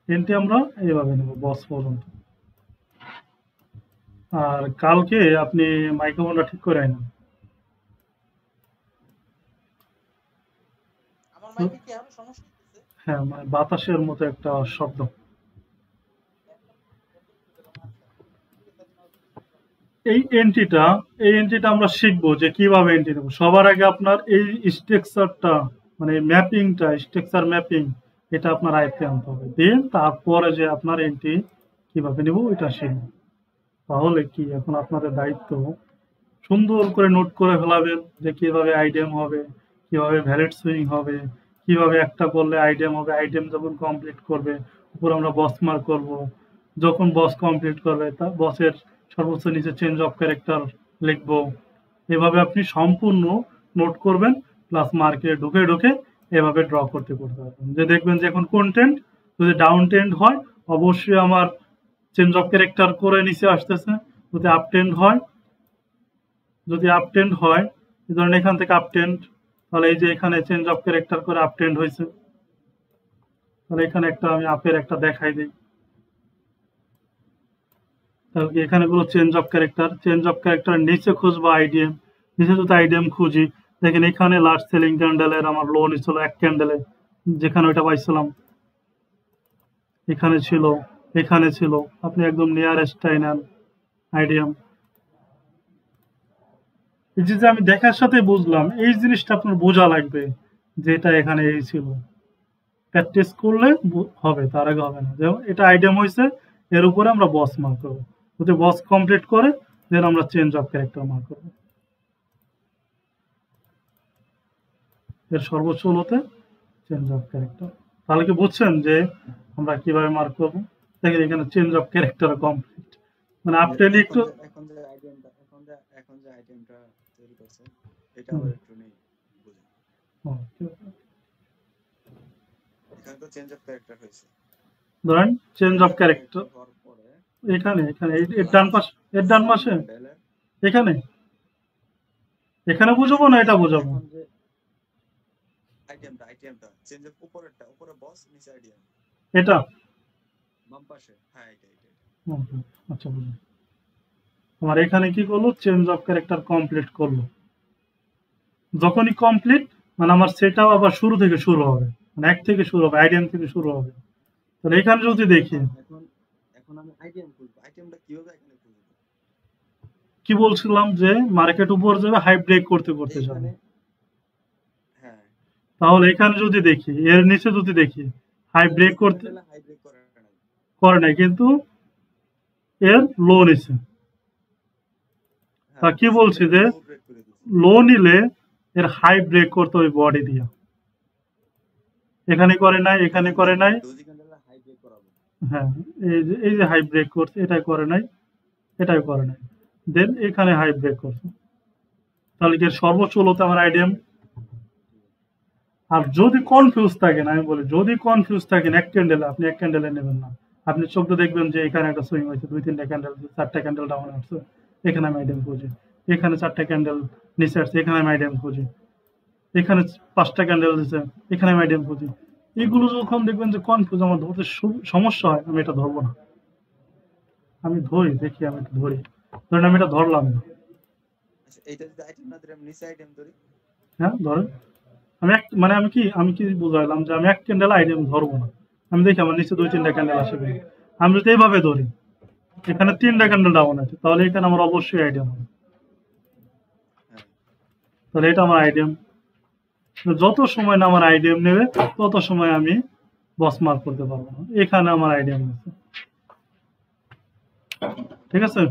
এন্ট্রি আমরা এইভাবে নেব বস পর্যন্ত। আর কালকে আপনি মাইক্রোফোনটা ঠিক করে আনেন। হ্যাঁ, মানে বাতাসের মতো একটা শব্দ। এই এন্ট্রিটা আমরা শিখবো যে কিভাবে এন্ট্রি নেব। সবার আগে আপনার এই স্ট্রাকচারটা মানে ম্যাপিংটা, স্ট্রাকচার ম্যাপিং, এটা আপনার আয়ত্তে আনতে হবে। দেন তারপরে যে আপনার এন্ট্রি কিভাবে নেব এটা শিখব। তাহলে কি এখন আপনাদের দায়িত্ব সুন্দর করে নোট করে ফেলাবেন যে কিভাবে আইডিএম হবে, কিভাবে ভ্যালিড সুইং হবে, কিভাবে একটা করলে আইডিএম হবে, আইডিএম যখন কমপ্লিট করবে উপর আমরা বস মার্ক করব, যখন বস কমপ্লিট করবে তা বসের সর্বোচ্চ নিচে চেঞ্জ অফ ক্যারেক্টার লিখব। এভাবে আপনি সম্পূর্ণ নোট করবেন, প্লাস মার্কে ঢুকে ঢুকে এভাবে ড্র করতে পারবেন। যে দেখবেন যে এখন কন্টেন্ট যদি ডাউন ট্রেন্ড হয় অবশ্যই আমার চেঞ্জ অফ ক্যারেক্টার করে নিচে আসতেছে। যদি আপ ট্রেন্ড হয়, ধরেন এখান থেকে আপ ট্রেন্ড, তাহলে এই যে এখানে চেঞ্জ অফ ক্যারেক্টার করে আপ ট্রেন্ড হয়েছে। তাহলে এখানে একটা আমি আপের একটা দেখাই দিই। তাহলে কি এখানে গুলো চেঞ্জ অফ ক্যারেক্টার নিচে খুঁজবো আইডিএম, নিচে যদি আইডিএম খুঁজি, দেখেন এখানে লাস্ট সেলিং ক্যান্ডেলের আমার লো নিচ্ছিল এক ক্যান্ডেলে, যেখানে ওইটা পাইছিলাম এখানে ছিল, আপনি একদম নিয়ারেস্টটাই নেন আইডিএম। এই যে আমি দেখার সাথে বুঝলাম, এই জিনিসটা আপনার বোঝা লাগবে যে এটা এখানে এই ছিল। প্র্যাকটিস করলে হবে, তার আগে হবে না। যেমন এটা আইডিএম হয়েছে, এর উপরে আমরা বস মার্ক করবো। যদি বস কমপ্লিট করে দেন আমরা চেঞ্জ অফ ক্যারেক্টার মার্ক করবো। এর সর্বোচ্চ লোতে চেঞ্জ অফ ক্যারেক্টার। তাহলে কি বুঝছেন যে আমরা কিভাবে মার্ক করবো? দেখেন এখানে চেঞ্জ অফ ক্যারেক্টার কমপ্লিট, মানে আপনি একটু এখন যে আইটেমটা তৈরি করছে এটা আবার একটু নেই বুঝুন। এখানে তো চেঞ্জ অফ ক্যারেক্টার হয়েছে। ধরেন চেঞ্জ অফ ক্যারেক্টার এখানে এর ডান পাশে এখানে বুঝাবো না এটা বুঝাবো? আইটেমটা চেঞ্জ অফ উপরে বস নিচে আইডিয়া এটা বাম পাশে। হ্যাঁ এটা আচ্ছা বুঝুন। আমার এখানে কি করলো, চেঞ্জ অফ ক্যারেক্টার কমপ্লিট করলো। যখনই কমপ্লিট মানে আমার সেটআপ আবার শুরু থেকে শুরু হবে, মানে এক থেকে শুরু হবে, আইডিএম থেকে শুরু হবে। তাহলে এখানে যদি দেখি এখন আমি আইডিএম খুলবো, আইটেমটা কিভাবে এখানে খুলবো? কি বলছিলাম যে মার্কেট উপর যাবে, হাই ব্রেক করতে যাবে। হ্যাঁ, তাহলে এখানে যদি দেখি, এর নিচে যদি দেখি হাই ব্রেক করে নাই, কিন্তু এর লো নিচে। তা কি বলছি যে লো নিলে এর হাই ব্রেক করতে হবে বডি দিয়া। এখানে করে নাই, হ্যাঁ এই যে হাই ব্রেক করছে, এটাই করে নাই, দেন এখানে হাই ব্রেক করছে। তাহলে কি সর্বোচ্চ লোতে আমার আইডিএম। আর যদি কনফিউজ থাকেন, আমি বলি যদি কনফিউজ থাকেন এক ক্যান্ডেলে নেবেন না। আপনি চোখে দেখবেন যে এখানে একটা সুইং হয়েছে, 2-3টা ক্যান্ডেল, 4টা ক্যান্ডেল ডাউন আসছে, এখানে আমি আইডিএম খুঁজি। এখানে 4টা ক্যান্ডেল নিচে আসছে, এখানে আমি আইডিএম খুঁজি। এখানে 5টা ক্যান্ডেল দিচ্ছে, এখানে আমি আইডিএম খুঁজি। এগুলো যখন দেখবেন যে কনফিউজ, আমার ধরতে সমস্যা হয়, আমি এটা ধরবো না। আমি ধরি, দেখি আমি এটা ধরি, ধরেন আমি এটা ধরলাম না। হ্যাঁ ধরেন আমি কি বুঝাইলাম যে আমি এক ক্যান্ডেল আইডিএম ধরবো না। আমি দেখি আমার নিচে 2-3টা ক্যান্ডেল আসে, আমি যদি এইভাবে ধরি, এখানে 3টা ক্যান্ডেল ডাউন আছে, তাহলে এখানে আমার অবশ্যই আইডিএম হবে। তাহলে এটা আমার আইডিএম। যত সময় না আমার আইডিএম নেবে তত সময় আমি বস মার্ক করতে পারবো না। এখানে আমার আইডিএম নিচ্ছে, ঠিক আছে,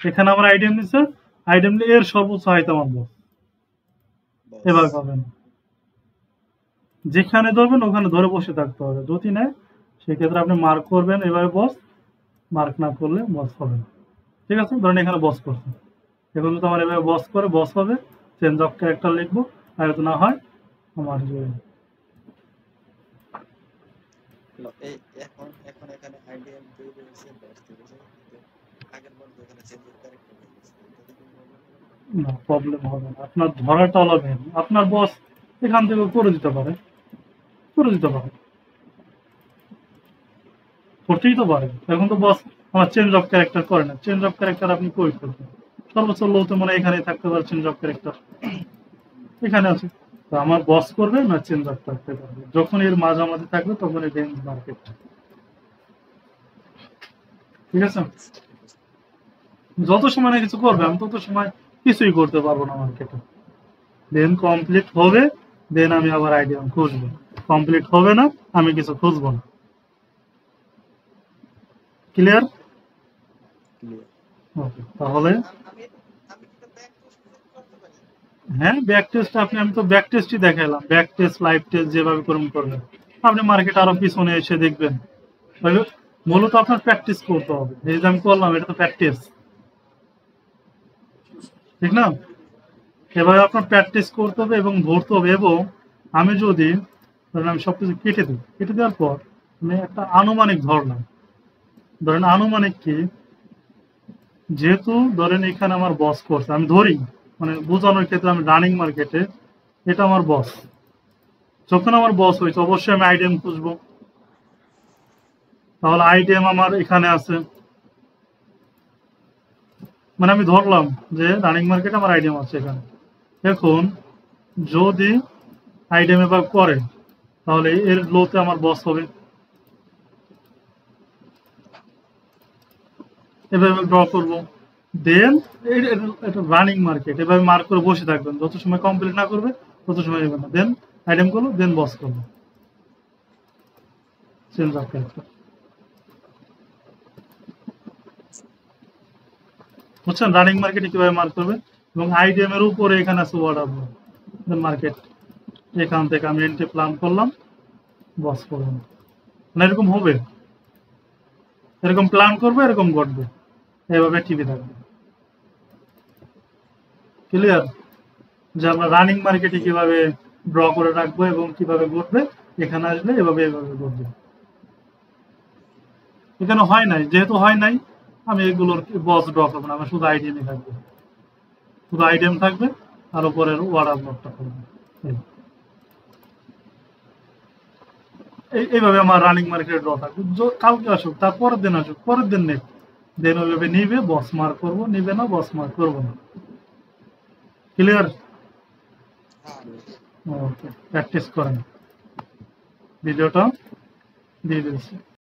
এখানে আমার আইডিএম নিচ্ছে, আইডিএম নিয়ে এর সর্বোচ্চ হাইতে আমার বস। এবার পাবেন, যেখানে ধরবেন ওখানে ধরে বসে থাকতে হবে। যদি নেয় সেক্ষেত্রে আপনি মার্ক করবেন এভাবে বস, মার্ক না করলে বস হবে না। ঠিক আছে, ধরেন এখানে বস করছে, এখন যদি আমার এভাবে বস করে বস হবে, চেঞ্জ অফ ক্যারেক্টার লিখবো। আর যদি না হয় আমার যে এখন এখানে আইডিএম তৈরি হয়েছে, বস তৈরি হয়েছে, আগের বার এখানে চেঞ্জ অফ ক্যারেক্টার হয়েছে, না প্রবলেম হবে না। আপনার ধরাটা আলাদা, আপনার বস এখান থেকে করে দিতে পারে, করতেই তো পারে। এখন তো বস আমার চেঞ্জ অফ ক্যারেক্টার করে না, চেঞ্জ অফ ক্যারেক্টার আপনি কই করবেন? সর্বোচ্চ লোতে মনে এখানে থাকতে পারে চেঞ্জ অফ ক্যারেক্টার, এখানে আছে। তো আমার বস করবে না চেঞ্জ অফ করতে পারবে, যখন এর মাঝামাঝি থাকবে তখন এই রেঞ্জ মার্কেট। ঠিক আছে, যত সময় না কিছু করবে আমি তত সময় কিছুই করতে পারবো না মার্কেটে। দেন কমপ্লিট হবে, দেন আমি আবার আইডিএম খুঁজবো। কমপ্লিট হবে না, আমি কিছু খুঁজবো না। ক্লিয়ার? ওকে, তাহলে হ্যাঁ ব্যাক টেস্ট আমি তো ব্যাক টেস্টই দেখাইলাম। ব্যাক টেস্ট, লাইভ টেস্ট যেভাবে করবেন আপনি মার্কেট আরো পিছনে এসে দেখবেন। মূলত আপনার প্র্যাকটিস করতে হবে। এই যে আমি করলাম, এটা তো প্র্যাকটিস, ঠিক না? এভাবে আপনার প্র্যাকটিস করতে হবে এবং ধরতে হবে, এবং আমি যদি ধরেন আমি সবকিছু কেটে দিই, কেটে দেওয়ার পর আমি একটা আনুমানিক ধরলাম, ধরেন আনুমানিক কি, যেহেতু ধরেন এখানে আমার বস করছে, আমি ধরি মানে বোঝানোর ক্ষেত্রে আমি রানিং মার্কেটে এটা আমার বস, যখন আমার বস হয়েছে অবশ্যই আমি আইটেম খুঁজবো, তাহলে আইটেম আমার এখানে আছে, মানে আমি ধরলাম যে রানিং মার্কেটে আমার আইটেম আছে এখানে। এখন যদি আইটেম এবার করে তাহলে এর লোতে আমার বস হবে, এভাবে ড্র করবো। দেন এটা রানিং মার্কেট, এভাবে মার্ক করে বসে থাকবেন, যত সময় কমপ্লিট না করবে তত সময় নেবেন না। দেন আইটেম করবো, দেন বস করবো, চেঞ্জ অফ ক্যারেক্টার। বুঝছেন রানিং মার্কেটে কিভাবে মার্ক করবে? এবং আইটেম এর উপরে এখানে আছে অর্ডার মার্কেট, এখান থেকে আমি এন্ট্রি প্ল্যান করলাম, বস করলাম, মানে এরকম হবে, এরকম প্ল্যান করবে, এরকম ঘটবে, এভাবে টিভি থাকবে। ক্লিয়ার? যে আমরা রানিং মার্কেটে কিভাবে ড্র করে রাখবো এবং কিভাবে ঘটবে, এখানে আসলে এভাবে ঘটবে। এখানে হয় নাই, যেহেতু হয় নাই আমি এগুলোর বস ড্র করবো না, আমার শুধু আইডিএমই থাকবে, শুধু আইডিএম থাকবে আর উপরের ওয়ার্ডার ব্লকটা করবো। এইভাবে আমার রানিং মার্কেটে ড্র থাকবে, কালকে আসুক, তার পরের দিন আসুক, পরের দিন নেই, দেন ওইভাবে নিবে, বস মার্ক করবো, নিবে না বস মার্ক করবো না। ক্লিয়ার? হ্যাঁ ওকে, প্র্যাকটিস করেন, ভিডিওটা দিয়ে দিয়েছি।